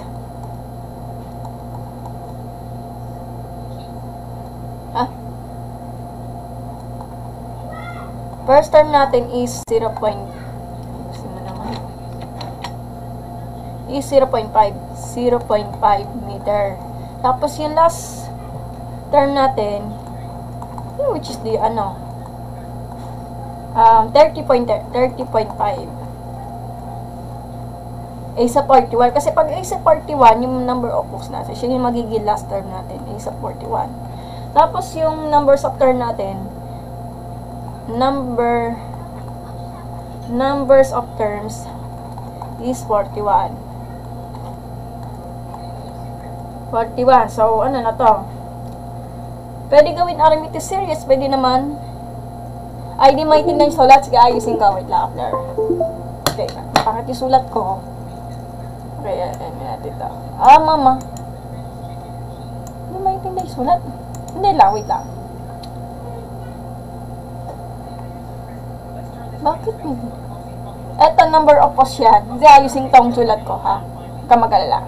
First term natin is 0.5 meter. Tapos yung last term natin, which is the 30.5. A sa 41. Kasi pag A sa 41, yung number of posts natin, siya yung magiging last term natin. A sa 41. Tapos yung numbers of term natin, numbers of terms is 41. 41. So, ano na to? Pwede gawin arithmetic series. Pwede naman. Ay, di maintindihan yung sulat. Sige, ayusin ka. Wait lang after. Okay. Bakit yung sulat ko? Okay, ayan natin ito. Mama. Hindi maintindihan yung sulat. Hindi lang. Wait lang. Bakit hindi? Ito, number of posts yan. Hindi, ayusin tong sulat ko, ha? Huwag ka mag-alala.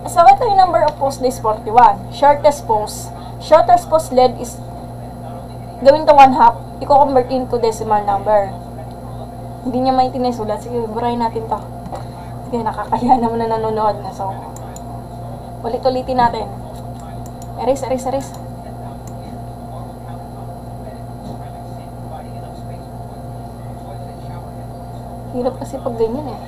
So, ito yung number of posts is 41. Shortest post lead is gawin to 1/2. I-convert into decimal number. Hindi niya maintindihan yung sulat. Sige, burahin natin to. Sige, nakakaya naman na nanonood na. So, ulit-ulitin natin. Erase. Hirap kasi pag ganyan eh.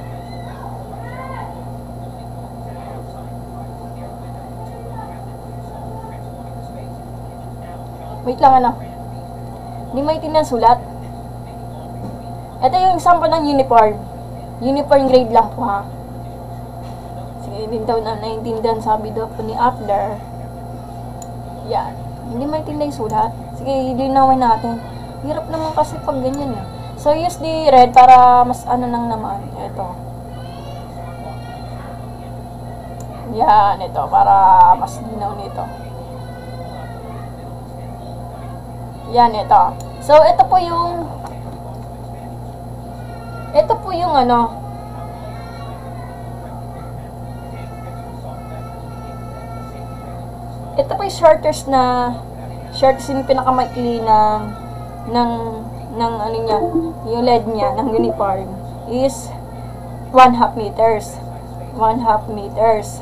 Wait lang, ano. Hindi maintindihan sulat. Ito yung example ng uniform. Uniform grade lang po, ha. Sige, hindi daw na naiintindihan, sabi daw po ni Appler. Yan. Hindi maintindihan yung sulat. Sige, linawin natin. Hirap naman kasi pag ganyan, eh. So, use the red para mas ano nang naman. Ito. Yan, ito. Para mas linaw nito. Yan, ito. So, ito po yung ano. Ito po yung shortest yung pinakamaikli ng ano niya, yung LED niya, ng uniform, is 1/2 meters. 1/2 meters.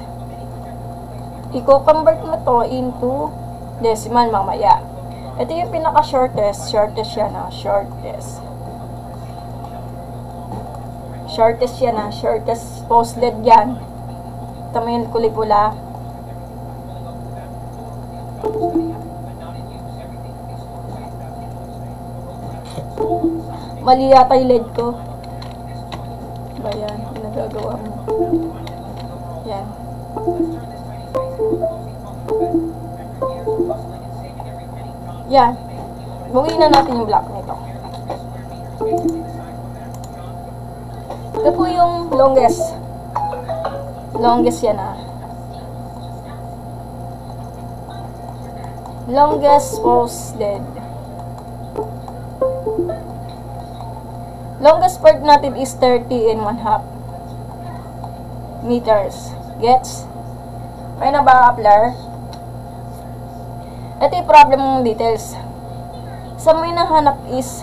I-convert mo to into decimal mamaya. Ito yung pinaka-shortest. Shortest yan, ha? Shortest. Shortest yan, ha? Shortest post LED yan. Ito mo yung kulay pula. Mali yata yung LED ko. Ba yan? Pinagagawa mo. Yan. Yan. Buuin na natin yung block nito. Ito po yung longest. Longest yan, ah. Longest post LED. Longest part natin is 30 and 1/2 meters. Gets? May na ba, Appler? Ito yung problem ng details. Sa may nahanap is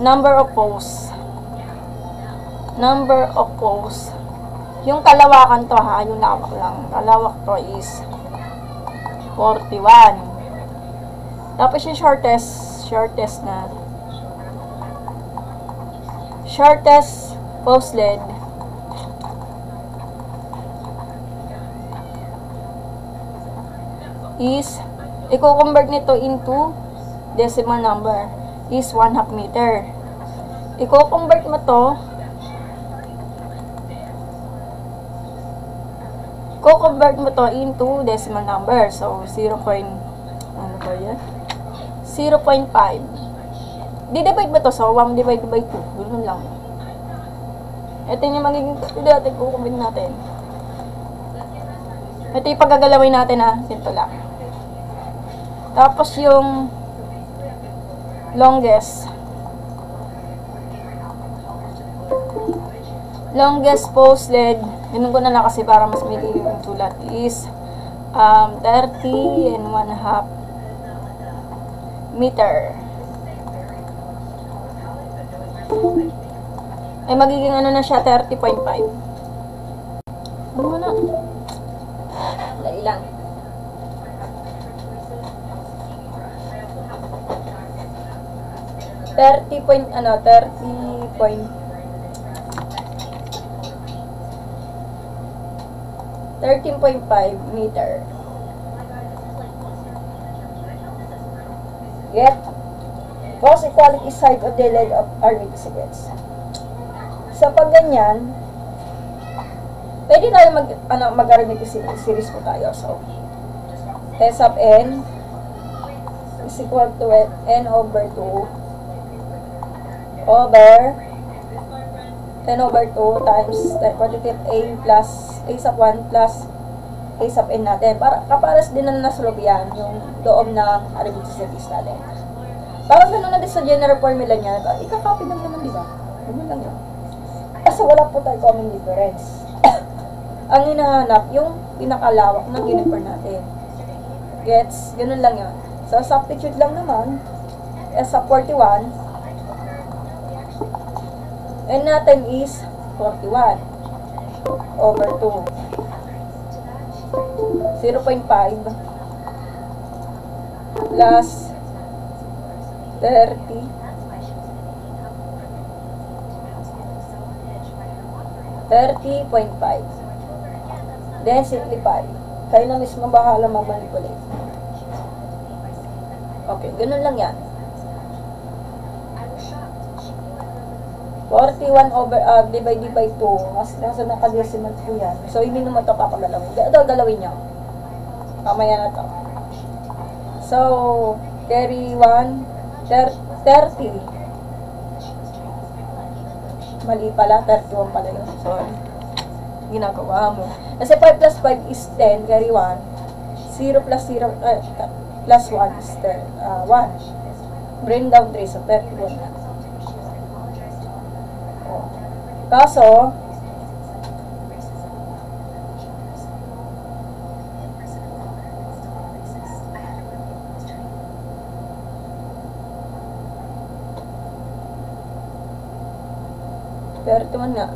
number of posts. Number of posts. Yung kalawakan to, ha? Yung lawak lang. Kalawak to is 41. Tapos yung shortest na. Shortest post LED is, i-convert nito into decimal number, is 1/2 meter. I-convert mo to, into decimal number. So, 0.5. Di-divide ba to? So, 1 divided by 2. Ganoon lang. Ito yung magiging natin. Kukumbin natin. Ito yung pagagalawin natin, ha. Ito lang. Tapos yung longest. Longest post LED. Ganun ko na lang kasi para mas may yung sulat is 30 and 1/2 meter. Ay magiging ano na siya, 30.5. Ano mo na? Dali lang. Thirty point 13.5 meter. Get? Boss equality side of the LED of Army sequence. Sa pag ganyan, pwede tayo mag-arithmetic series po tayo. So, S of n is equal to n over 2 times quantitative a plus a sub 1 plus a sub n natin. Para kapares din na nasolve yan yung loob ng arithmetic series natin. Parang gano'n na din sa general formula niya. Ika-copy lang naman, di ba? Ganun lang yun. Kasi wala po tayo common difference. Ang hinahanap, yung pinakalawak ng uniform natin. Gets? Ganun lang yun. So, substitute lang naman. S of 41. N natin is 41 over 2. 0.5 plus 30 30.5. Then simplify. Kayo na mismo bahala mag-manipulate. Okay, ganun lang yan. 41 over, divide by 2. Nasa nakadesimal po yan. So, hindi naman ito papagalawin. Ito, galawin nyo. Mamaya na to. So, carry 1, 30. Mali pala, 31 pala yun. Sorry. Ginagawa mo. Kasi 5 plus 5 is 10, carry 1. 0 plus 0, plus 1 is 1. Bring down 3, so 31 na. Kaso, nga.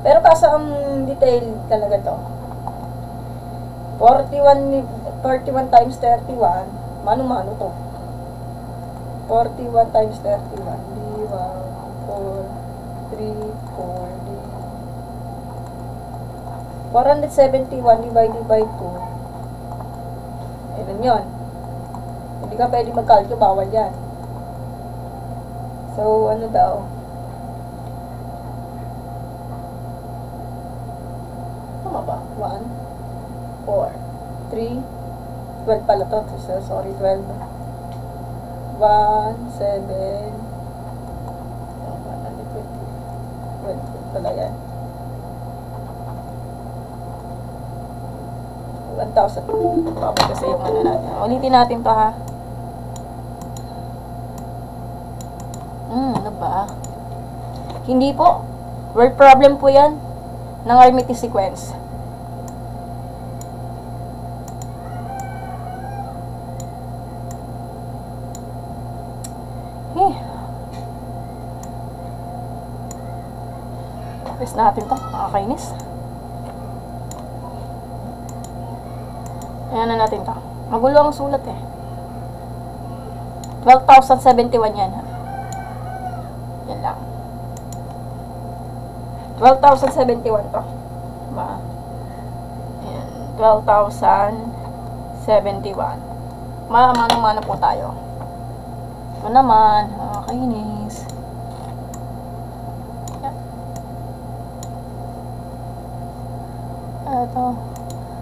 Pero kaso ang detail talaga to. 41 times 31, mano-mano to. 41 times 31, di 1, 4, 3, 471 divided by 2. Ayun yun. Hindi ka pwede mag-calculate, bawal yan. So, ano daw? Tama ba? 1, 4, 3, 12 pala to. Sorry, 12. 1, 7, 12 pala yan. 1,000. Bakit kasi yung ano natin. Ulitin natin to ha. Ano ba? Hindi po. Word problem po yan ng arithmetic sequence. Press natin to. Nakakainis. Ayan na natin to. Magulo ang sulat eh. 12,071 yan ha. Yan lang. 12,071 to. Ba? Ayan. 12,071. Manong-mano po tayo. Ito naman. Nakakainis. Ito.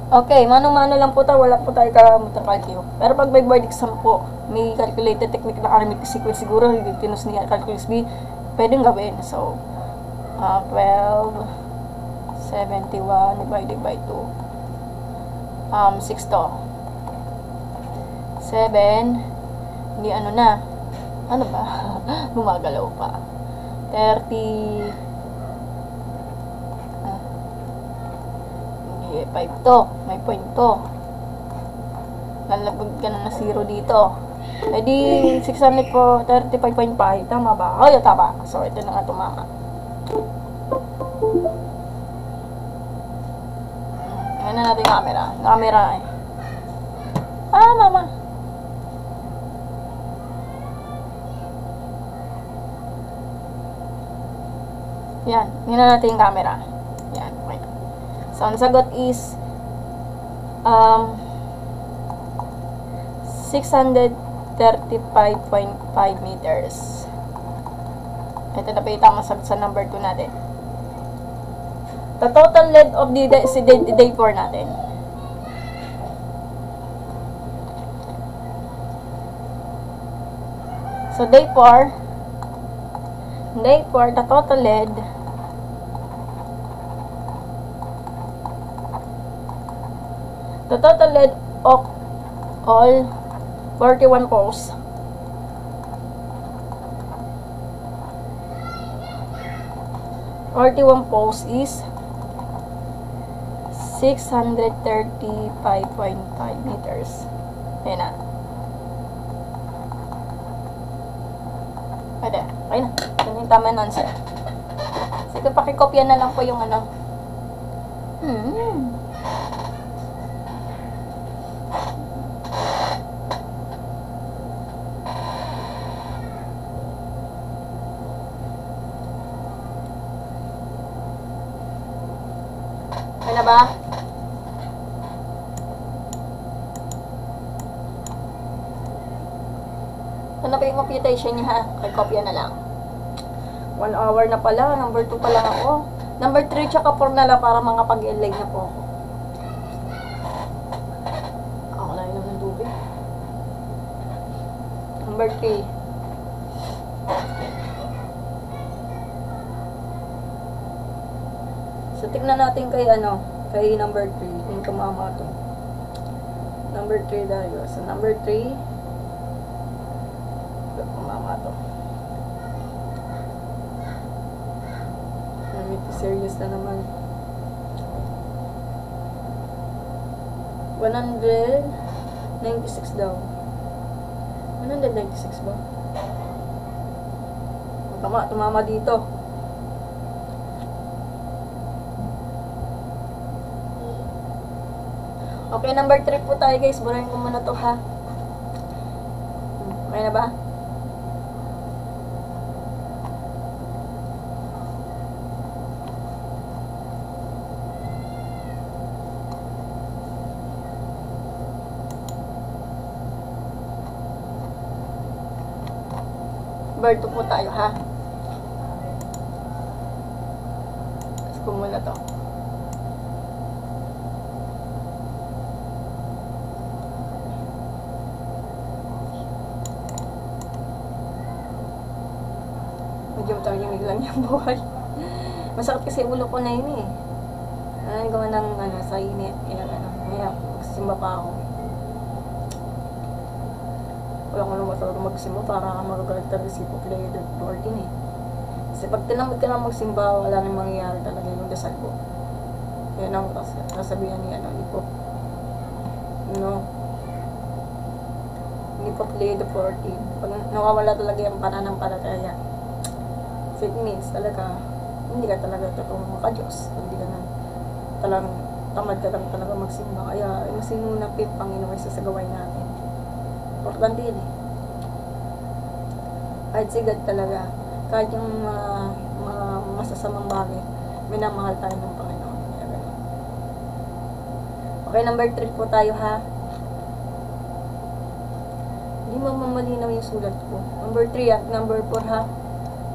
Okay, manong-mano lang po tayo. Wala po tayo karamutang calculus. Pero pag may board exam po, may calculated technique na arithmetic sequence siguro, tinus ni calculus B, pwedeng gawin. So, 1271 divided by 2. 6 to. 7. Hindi ano na. Ano ba? Gumagalaw pa. 30. 5 to. May point to. Lalagod ka na 0 dito. E di, 600 po, 35.5. Tama ba? O, tama. So, ito na nga tumama. Ayan na natin yung camera. Camera eh. Mama. Yan. Yan na natin yung camera. Yan. Okay. So, ang sagot is 635.5 meters. Ito na pa yung tamang sagot sa number 2 natin. The total length of the day 4 natin. So, day 4, the total length of all 41 posts is 635.5 meters. Ayan na. Pwede. Okay na. Ito yung tama ng answer. Sige, pakikopya na lang po yung ano. Okay na ba? Ano pa yung computation niya ha? Okay, kopya na lang. 1 hour na pala. Number 2 pa lang ako. Number 3 tsaka 4 na lang para mga pag-enlay na po ako. Ako na yun ng tubig. Number 3. So, tignan natin kay kay number 3. Yung tumama to. Number 3 tayo. So, number 3. Tumama to. Serious na naman. 196 daw. 196 ba? Tumama dito. Okay, number 3 po tayo guys. Burahin ko muna to ha. Okay na ba? Number 2 po tayo ha. Tapos ko muna to. Medyo tahimik lang yung buhay. Masakit kasi ulo ko na yun eh. Gawa ng sa init. Kaya magsimba pa ako. Wala ko naman talaga magsimba para magagalit talaga si Play the 14 eh. Kasi pag tinamad ka lang magsimba, wala nang mangyayari talaga yung dasal ko. Yan ang sasabihan ni ni Pop. Ni Pop Play the 14. Pag nawawala talaga yung pananampalataya, so it means talaga, hindi ka talaga totoong maka-Diyos. Hindi ka na talagang tamad ka lang talaga magsimba. Kaya, masinunap yung Panginoon sa gawin natin. Importante yun eh. Kahit sigad talaga, kahit yung masasamang bagay, minamahal tayo ng Panginoon. Okay, number 3 po tayo ha. Hindi mo mamalinaw yung sulat ko. Number 3 at number 4 ha.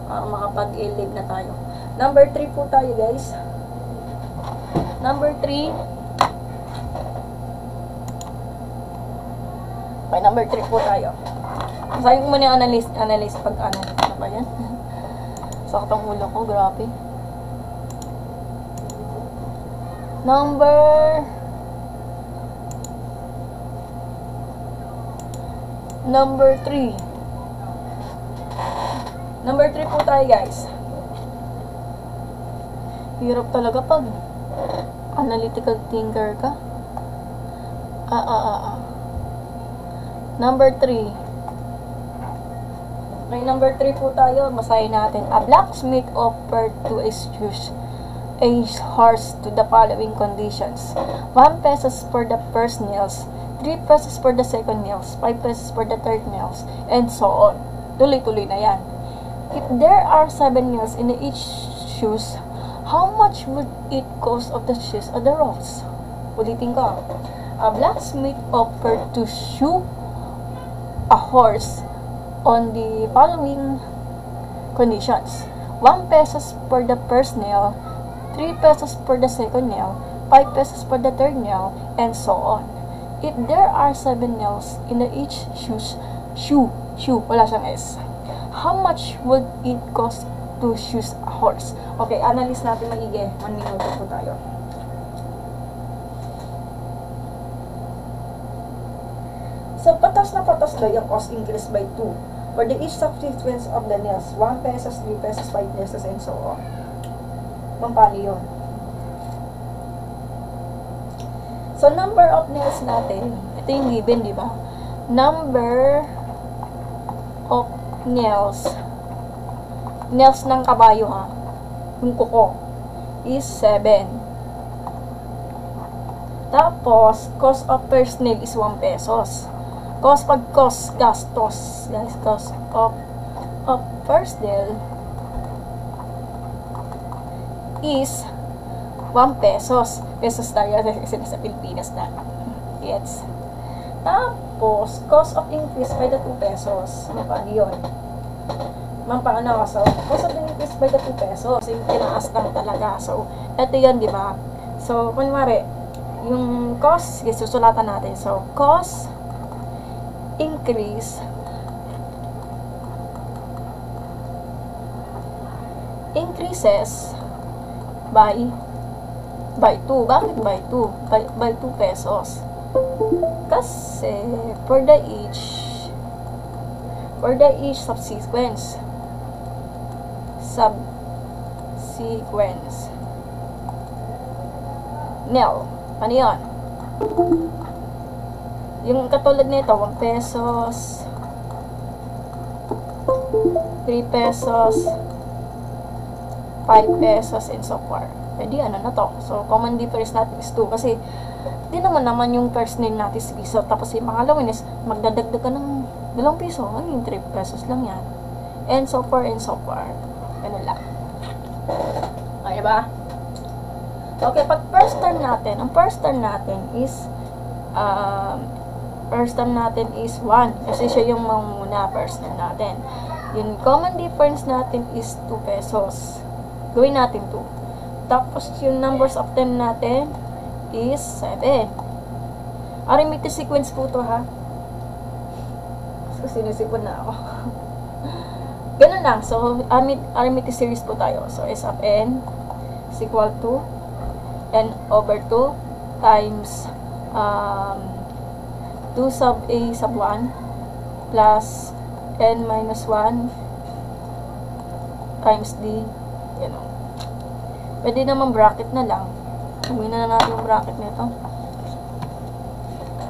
Makapag-e-live na tayo. Number 3 po tayo guys. Number 3. Okay, number 3 po tayo. Sabi ko muna yung analyst pag-analyst. Ano ba yan? Saktong ulo ko, grabe. Number 3. Number 3 po tayo guys. Hirap talaga pag analytical thinker ka. Number 3. Okay, number 3 po tayo. Basahin natin. A blacksmith offered to excuse a horse to the following conditions. 1 pesos for the first nails, 3 pesos for the second nails, 5 pesos for the third nails, and so on. Tuloy-tuloy na yan. If there are 7 nails in each shoes, how much would it cost of the shoes or the rolls? Ulitin ko. A blacksmith offered to shoe a horse on the following conditions. 1 pesos for the first nail, 3 pesos for the second nail, 5 pesos for the third nail, and so on. If there are 7 nails in each shoe, wala siyang S. How much would it cost to shoes a horse? Okay, analyze natin maigi. 1 minuto po tayo. So, patas na patas daw yung cost increase by 2 for the each subsequence of the nails. 1 pesos, 3 pesos, 5 pesos, and so on. Paano yun? So, number of nails natin, ito yung given, di ba? Number of nails ng kabayo ha, yung kuko, is 7. Tapos, cost of first nail is 1 pesos. Cost gastos, guys, cost of first nail is 1 pesos. Pesos tayo kasi sa Pilipinas na. Gets? Tapos, Tapos, cost of increase by the 2 pesos. Ano pa? Yun. Paano? So, cost of increase by the 2 pesos. Yung tinaas lang talaga. So, eto yan, di ba? So, kunwari, yung cost, sige, susulatan natin. So, cost increase increases by 2. Bakit by 2? By 2 pesos. Kasi, for the each subsequence. Nil. Ano yun? Yung katulad nito, 1 pesos, 3 pesos, 5 pesos, and so forth. Pwede, ano na to. So, common difference natin is 2. Kasi, di naman yung first name natin si piso. Tapos, yung pangalawin is, magdadagdag ka ng 2 piso. Ay, yung 3 pesos lang yan. And so forth, and so forth. Ganun lang. Okay ba? Okay, pag first term natin, ang first term natin is, 1. Kasi siya yung manguna, first term natin. Yung common difference natin is 2 pesos. Gawin natin 2. Tapos, yung numbers of term natin is 7. Arithmetic sequence po to, ha? So, sinisipon na ako. Ganun lang. So, arithmetic series po tayo. So, S of n is equal to n over 2 times 2 sub a sub 1 plus n minus 1 times d. Yan o. Pwede naman bracket na lang. Gawin na natin yung bracket nito.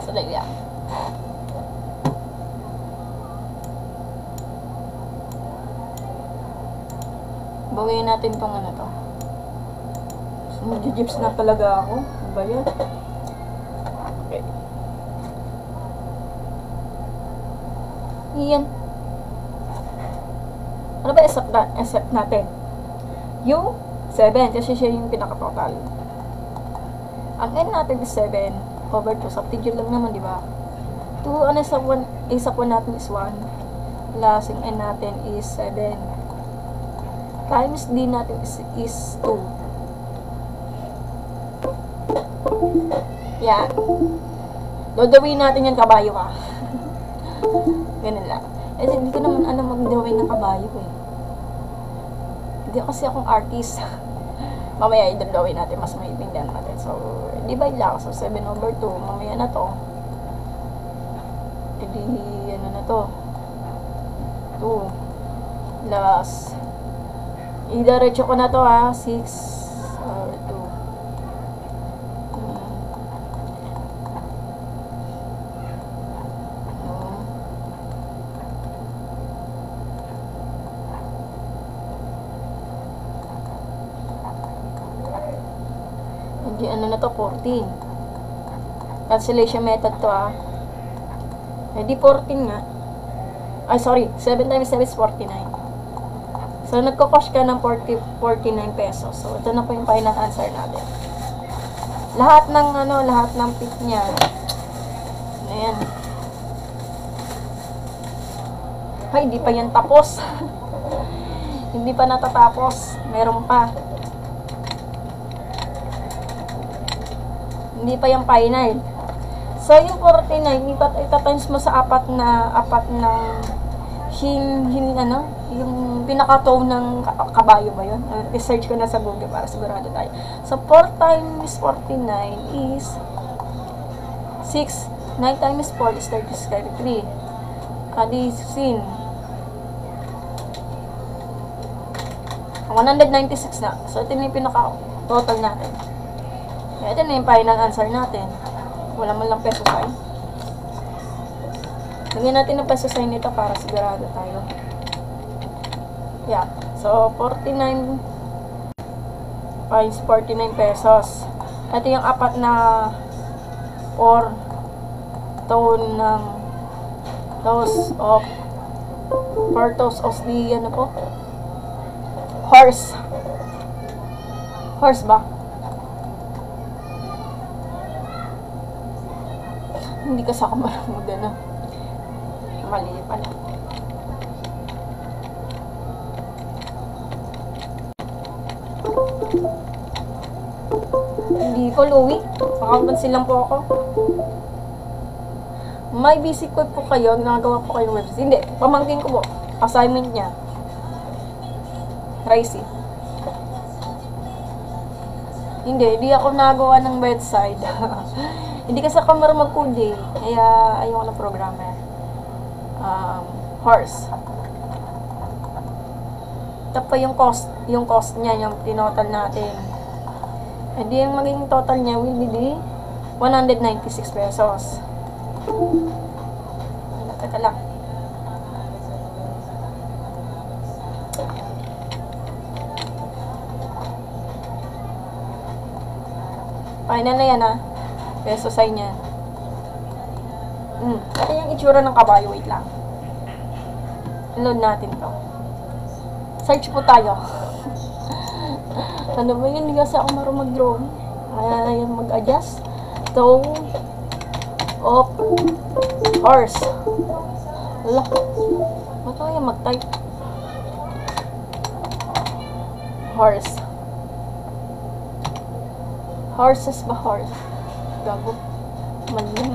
So, like yan. Bawiin natin tong ano to. So, magjijips na talaga ako. Ano ba yan? Okay. Yan. Ano ba accept natin? Yung 7, kasi siya yung pinaka-total. Ang n natin is 7 over 2. Substitute lang naman, di ba? 2, ano sa 1, a sa 1 natin is 1. Plus, yung n natin is 7. Times d natin is 2. Yan. Dodawin natin yung kabayo, ha? Ganun lang. Eh, hindi ko naman alam mag-drawing ng kabayo, eh. Hindi kasi akong artist. Mamaya i-drawing natin, mas maiintindihan natin. So, divide lang. So, 7 over 2. Mamaya na to. E di, ano na to? 2. Plus, i-diretso ko na to, ha? 6 over 2. Ano na to? 14. Cancellation method to, ha. Eh, di 14 nga. Ay, sorry. 7 times 7 is 49. So, nagko-cost ka ng 49 pesos. So, ito na po yung final answer natin. Lahat ng pick niya. Ayan. Ay, hindi pa yan tapos. Hindi pa natatapos. Meron pa. Hindi pa yung final. So, yung 49, ita-times mo sa apat ng yung pinaka-toe ng kabayo ba yun? I-search ko na sa Google para sigurado tayo. So, 4 times 49 is 6. 9 times 4 is 33. Adi, sin. 196 na. So, ito na yung pinaka-total natin. Ito na yung final answer natin. Wala man lang peso sign. Lagyan natin ng peso sign nito para sigurado tayo. Yeah. So, 49 times 49 pesos. Ito yung apat na 4 tone ng toes of 4 toes of the ano po? Horse. Horse ba? Hindi kasi ako marunong mag-ano. Mali pala. Hindi ko, Louie. Makapansin lang po ako. May busy code po kayo. Ginagawa po kayo ng website. Hindi. Pamangkin ko po. Assignment niya. Tracy. Hindi ako nagawa ng website. Hindi kasi ako marunong mag-code eh. Kaya ayoko ng programmer. Horse. Tapos yung cost niya, yung tinotal natin. Hindi yung magiging total niya will be 196 pesos. Teka lang. Final na yan peso sign niya. Ito yung itsura ng kabayo. Wait lang. Load natin to. Search po tayo. Ano ba yun? Hindi kasi ako marunong mag-drawing. Kaya mag-adjust. So, horse. Wala. Ba't kaya mag-type? Horse. Horses ba horse? Gago. Malim.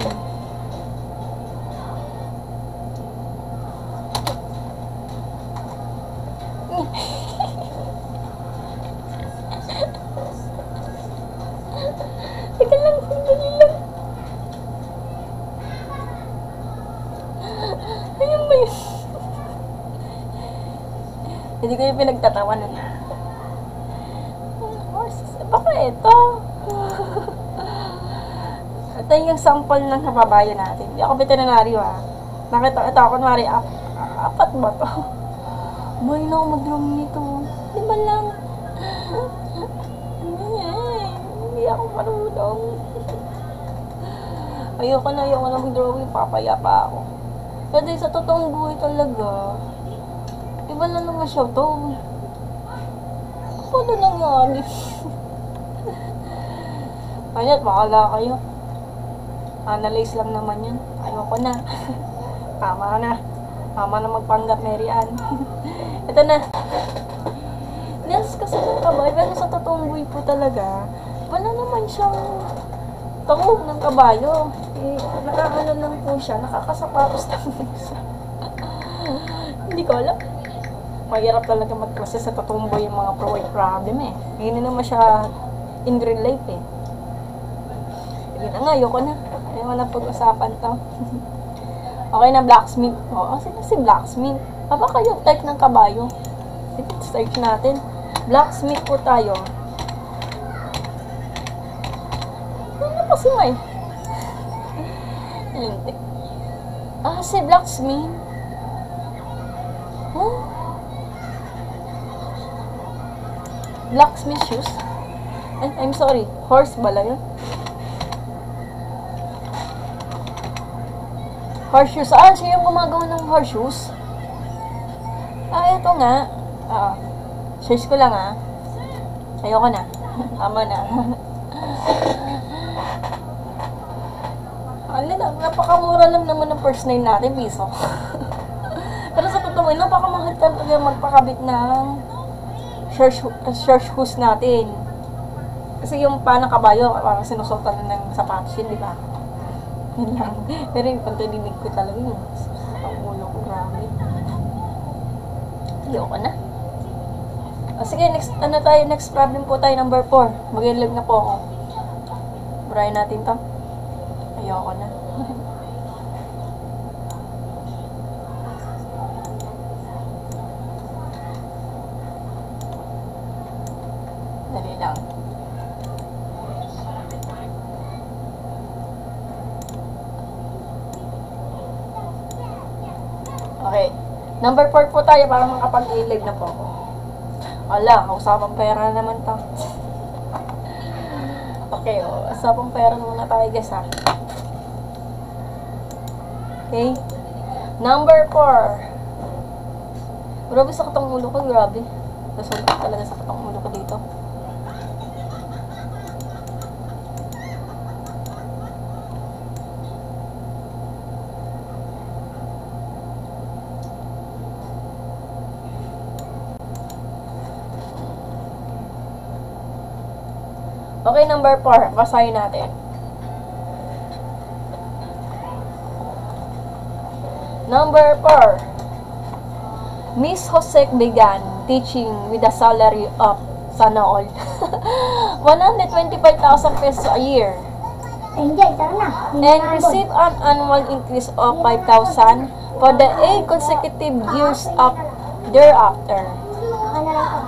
Teka lang, sandali lang. Ayun ba yun? Hindi ko yung pinagtatawanan. Horses. Baka ito. Ito yung sample ng kababayo natin. Hindi ako veterinaryo Nakita ito ako, kunwari, apat ba to? Buhay na ako mag-drum nito. Di ba lang? Hindi ako marunong. Ayoko na mag-drawing. Papaya pa ako. Kasi sa totoong buhay talaga, iba na naman siya to. Paano nangyari? Ayat, bakala kayo. Analyze lang naman yun. Ayoko na. Tama na. Tama na magpanggap, Mary Ann. Ito na. Yes, kasi ng kabayo. Pero sa totoong buhay po talaga, wala naman siyang tao ng kabayo. Nakakano lang po siya. Nakakasapatos lang siya. Hindi ko alam. Mahirap talaga magklase sa totoong buhay yung mga problem Hindi naman siya in real life Sige na nga, ayoko na. Ayaw na pag-usapan to. Okay na, blacksmith. Sino si blacksmith? Baka yung type ng kabayo. Search natin. Blacksmith po tayo. Ano pa si May? Si blacksmith. Blacksmith shoes? I'm sorry. Horse bala yun? Horseshoes. Siya yung gumagawa ng horseshoes. Ito nga. Search ko lang Ayoko na. Tama na. Napakamura lang naman ng first name natin, piso. Pero sa totoo, napakamahal talaga magpakabit ng horseshoes natin. Kasi yung panang kabayo, parang sinusultan ng sapatos yun, di ba? Yun lang. Pero yung pagkadinig ko talaga yun. Ang ulo ko, grabe. Ayoko na. Sige, next problem po tayo, number 4. Mag-ilag na po ako. Burahin natin to. Ayoko na. Dali lang. Okay. Number 4 po tayo para makapag-ilig na po ako. Wala, usapang pera naman to. Okay, usapang pera muna tayo guys Okay. Number 4. Grabe sa katang ulo ko, grabe. Nasunod talaga sa katang ulo ko dito. Okay, number 4. Basahin natin. Number 4. Miss Jose began teaching with a salary of, sana all, 125,000 pesos a year. Enjoy, tara na. And receive an annual increase of 5,000 for the 8 consecutive years thereafter. Baka na lang ako.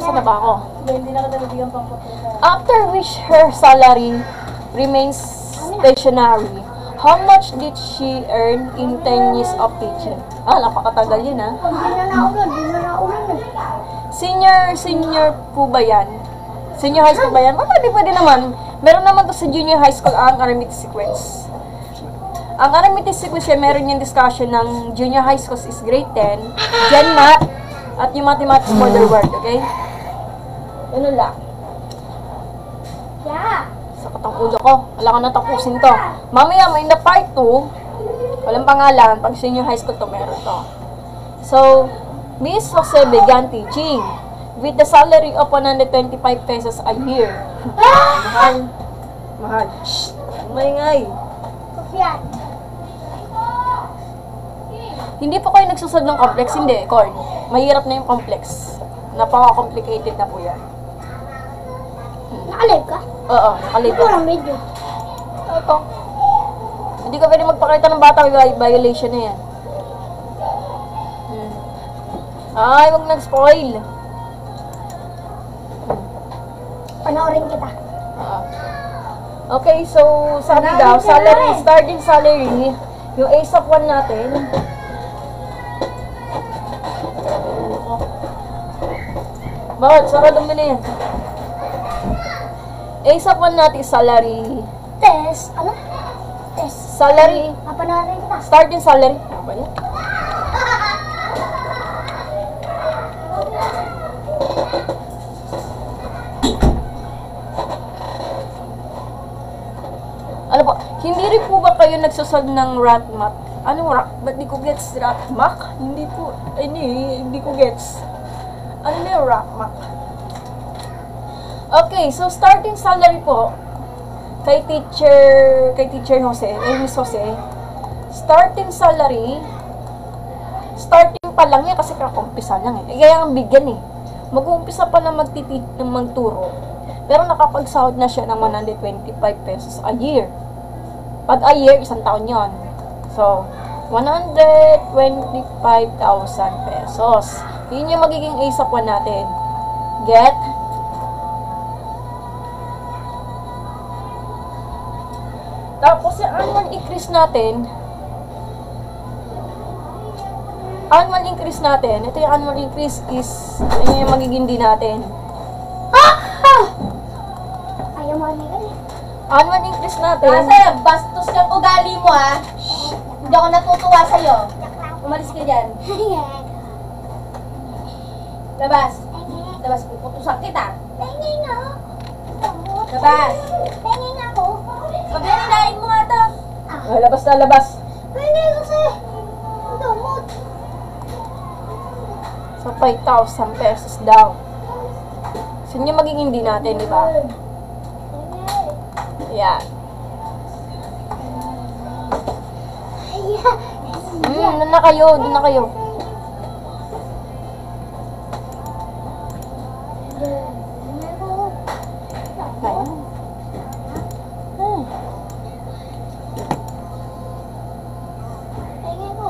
Saan na ba ako? Hindi na kita nabigyan pang puto. After which her salary remains stationary. How much did she earn in 10 years of teaching? Napakatagal yun Hindi na naulan, hindi na naulan eh. Senior po ba yan? Senior high school ba yan? Pwede naman. Meron naman to sa junior high school ang arithmetic sequence. Ang arithmetic sequence yan, meron yung discussion ng junior high school is grade 10, Gen Math, at yung mathematics model word, okay? Ano lang. Yeah. Sakit ang ulo ko. Wala ko natapusin to. Mamaya, may na part 2, walang pangalan, pag senior high school to, meron to. So, Miss Jose began teaching with the salary of 125 pesos a year. Mahal. Mahal. Shh! Maingay. Kufyan. Hindi po kayo nagsusod ng complex, hindi, Corn. Mahirap na yung complex. Napaka-complicated na po yan. Nakalive ka? Oo, nakalib. Ito lang medyo. Ito. Hindi ka pwede magpakita ng bata, violation na yan. Ay, wag nag-spoil. Panoorin kita. Okay, so sabi daw, salary, starting salary, yung ASAP 1 natin. Bakit? Sarado mo na yan. ASAP 1 natin, salary. Test. Ano? Test. Salary. Panoorin kita. Starting salary. Ano ba yan? Ano po, hindi rin po ba kayo nagsusod ng RATMAC? Anong ba't di ko gets RATMAC? Hindi po, hindi ko gets. Ano na yung RATMAC? Okay, so starting salary po, kay Teacher Jose, Miss Jose, starting salary, starting pa lang yan kasi kakumpisa lang eh. Kaya ang bigyan eh. Mag-uumpisa pa na magturo. Pero nakapagsahod na siya ng 125 pesos a year. Pag a year, 1 taon yon. So, 125,000 pesos. Yun yung magiging ASAP 1 natin. Get? Tapos yung annual increase natin, ito yung annual increase is, ano yung magiging din natin. Ayaw mo na ganyan. Annual increase natin. Kasi bastos kang ugali mo ha. Hindi ako natutuwa sa'yo. Umalis ka dyan. Labas. Labas, puputusan kita. Pengin ako. Labas. Pengin ako. Paglalinain mo nga to. Labas na, labas. Pengin kasi. Damot. So, 5,000 pesos daw. So, yun yung magiging din natin, di ba? Yan. Doon na kayo, doon na kayo. Pengin ko.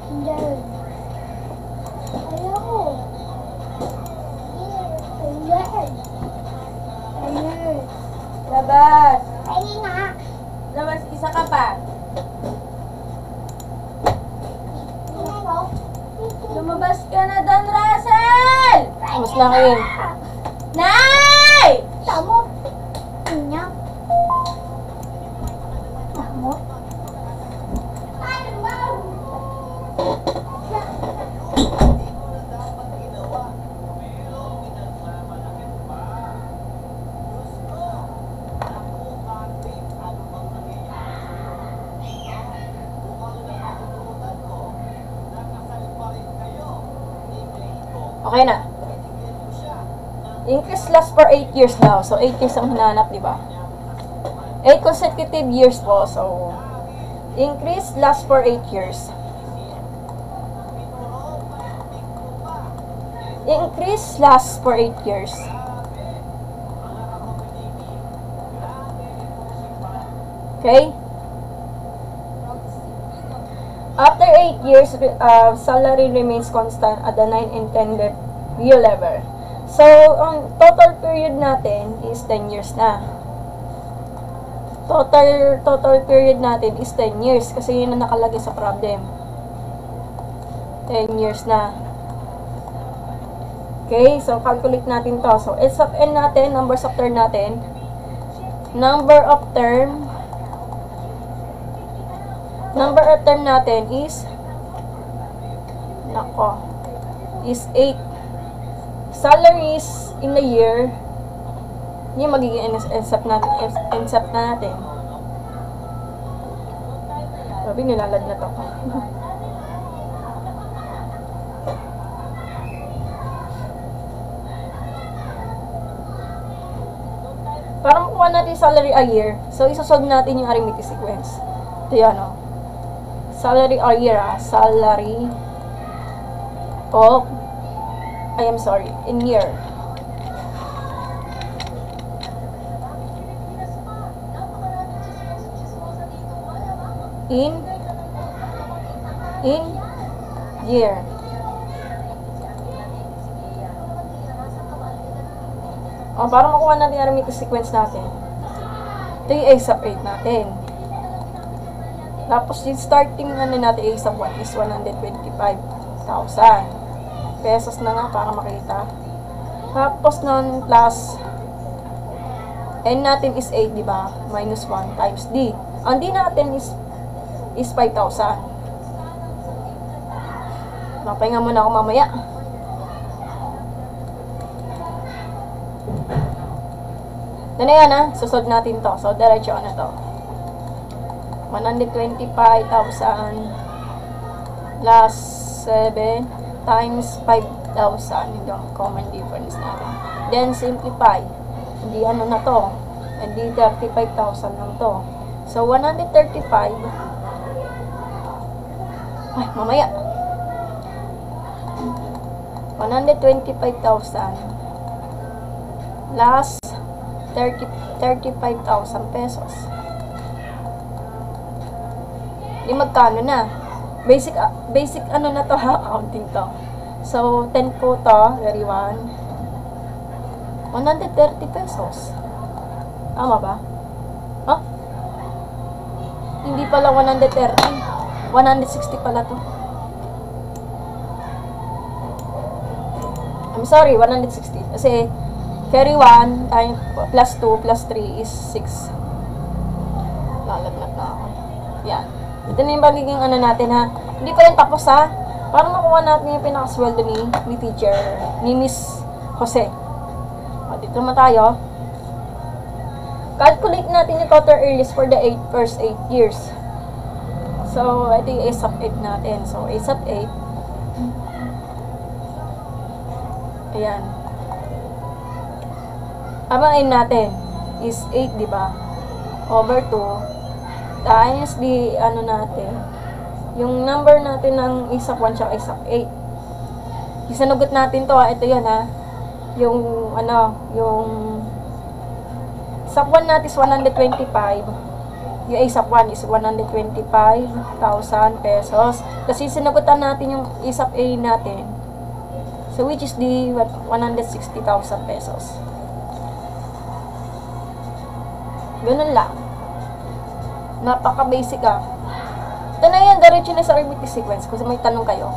Hindi. Ayoko. Pengin. Labas. Pengin nga. Labas, isa ka pa. Pengin ko. Lumabas ka na doon, Russell! Mas na kayo. Nay! Damot. Inyak. Damot. Okay na. Increase lasts for 8 years daw. So, 8 years ang hinanap, di ba? 8 consecutive years po. So, increase lasts for 8 years. Increase lasts for 8 years. Okay? After 8 years, salary remains constant at the 9 and 10 year level. So, ang total period natin is 10 years na. Total period natin is 10 years kasi yun ang nakalagay sa problem. 10 years na. Okay, so calculate natin to. So, S of N natin, numbers of term natin. Number of term natin is is 8. Salaries in a year, yung magiging NSF na natin. Sabi, nilalad na to. Para makuha natin salary a year, so isasolve natin yung arithmetic sequence. Ito yan, o. Salary a year, salary of, in year. In year. Para makuha natin yung arithmetic sequence natin, ito yung A sub 8 natin. Tapos yung starting natin A sub 1 is 125,000 pesos na nga para makita. Tapos nun plus N natin is 8, di ba? Minus 1 times D. Ang D natin is 5,000. Mapahinga muna ako mamaya. Ito na yan, ha? Susod natin to. So, diretso na to. 125,000 plus 7 times 5,000. Yung common difference natin. Then, simplify. Hindi ano na to. Hindi 35,000 lang to. So, 135. Ay, mamaya. 125,000 plus 35,000 pesos. Di magkano na? Basic ano na to, ha? Accounting to. So, 10 po to, very 130 pesos. Tama ba? Huh? Hindi pala 130. 160 pala to. I'm sorry, 160. Kasi, carry 1 times plus 2 plus 3 is 6. Lalagnat na ako. Yan. Ito na yung magiging ano natin, ha. Hindi pa rin tapos, ha. Para makuha natin yung pinakasweldo ni teacher, ni Miss Jose. O, dito naman tayo. Calculate natin yung total earnings for the first 8 years. So, ito yung A sub 8 natin. So, A sub 8. Ayan. Amain natin is 8, di ba? Over 2 times the ano natin, yung number natin ng A sub 1 tsaka A sub 8. Isanugot natin to, ha. Ito yan, ha. Yung ano, yung sub 1 natin is 125. Yung A sub 1 is 125,000 pesos. Kasi sinugutan natin yung A sub A natin. So, which is the 160,000 pesos. Ganun lang. Napaka-basic, ah. Ito na yan, diretso na sa arithmetic sequence. Kung may tanong kayo.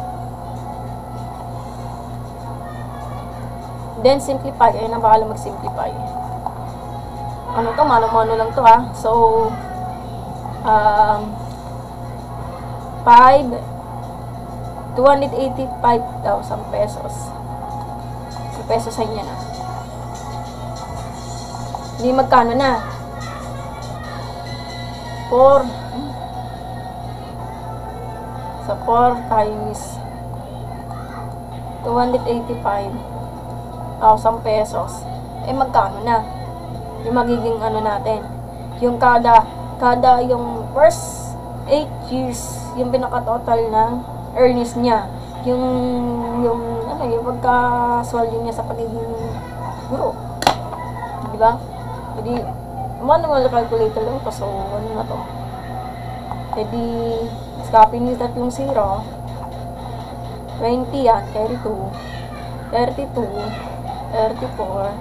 Then, simplify. Ayun ang bakala mag-simplify. Ano to? Mano-mano lang to, ah. So, 285,000 pesos. So, pesos sa inyo na. Hindi magkano na? 4. So, 4 times 285. pesos, eh magkano na? Yung magiging ano natin. Yung kada yung first 8 years, yung pinaka-total ng earnings niya. Yung pagka-sweldo niya sa pagiging guro. Di ba? Jadi, manual calculator lang to. So, ano na to? Jadi, copy nyo tatlong 0. 20 yan, carry 2. 32, 34,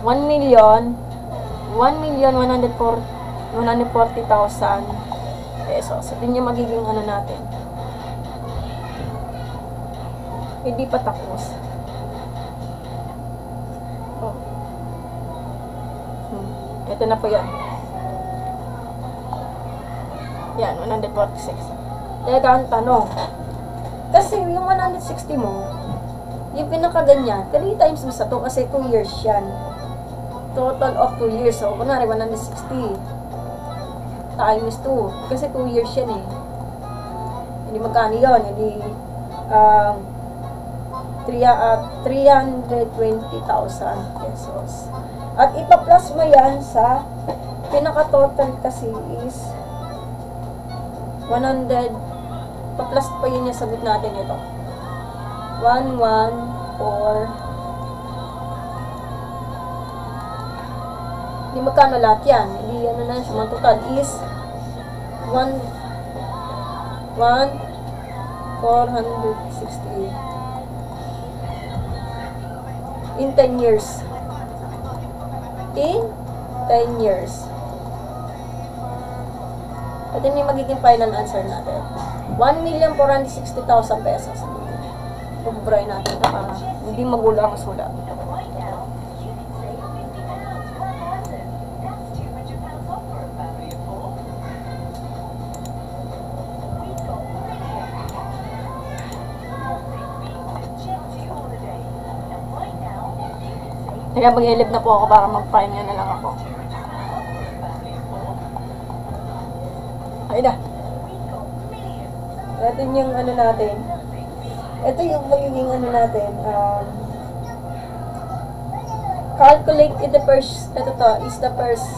1,140,000 pesos. Ito yung magiging ano natin. Hindi pa tapos. Oh. Ito na po yan. Yan, 146. Teka, ang tanong. Kasi yung 160 mo, yung pinakaganyan, 3 times mo sa 2 kasi 2 years yan. Total of 2 years. So, kunwari, 160 times 2. Kasi 2 years yan eh. Hindi magkano yun? Hindi 320,000 pesos. At ipa-plus mo yan sa pinaka-total kasi is 100. Pa-plus pa yun yung sagot natin ito. 114. Hindi magkano lahat yan. Hindi ano na siya. Total is 1,460. In 10 years. In 10 years. Ito yung magiging final answer natin. 1,460,000 pesos. Pag-bray natin ito para hindi magulo ang sulat. Kaya mag-elib na po ako para mag-pahinga na lang ako. Ay na. Ito yung ano natin. Ito yung magiging ano natin. Calculate the first, ito to, is the first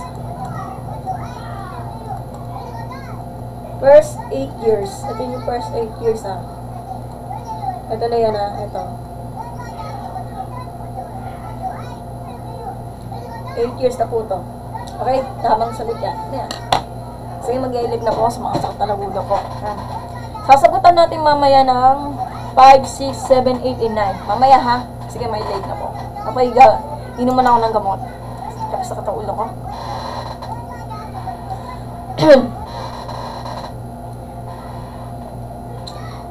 8 years. Ito yung first 8 years ha. Ito na yan ha. Ito. 8 years na po to. Okay, tamang sagot yan. Ano yan? Sige, mag-i-elib na po sa mga sakot na nagulo ko. Yan. Sasagutan natin mamaya ng 5, 6, 7, 8, and 9. Mamaya ha. Sige, may late na po. Kapag inuman ako ng gamot. Kapag sa kataulo ko.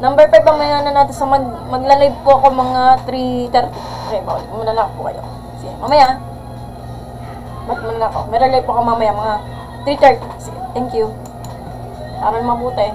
Number 5, mamaya na natin sa magla-live po ako mga 3:30. Okay, bawal. Muna lang po kayo. Sige, mamaya. Ba't muna ako? Meron live po ako mamaya mga 3:30. Sige, thank you. Aral mabuti.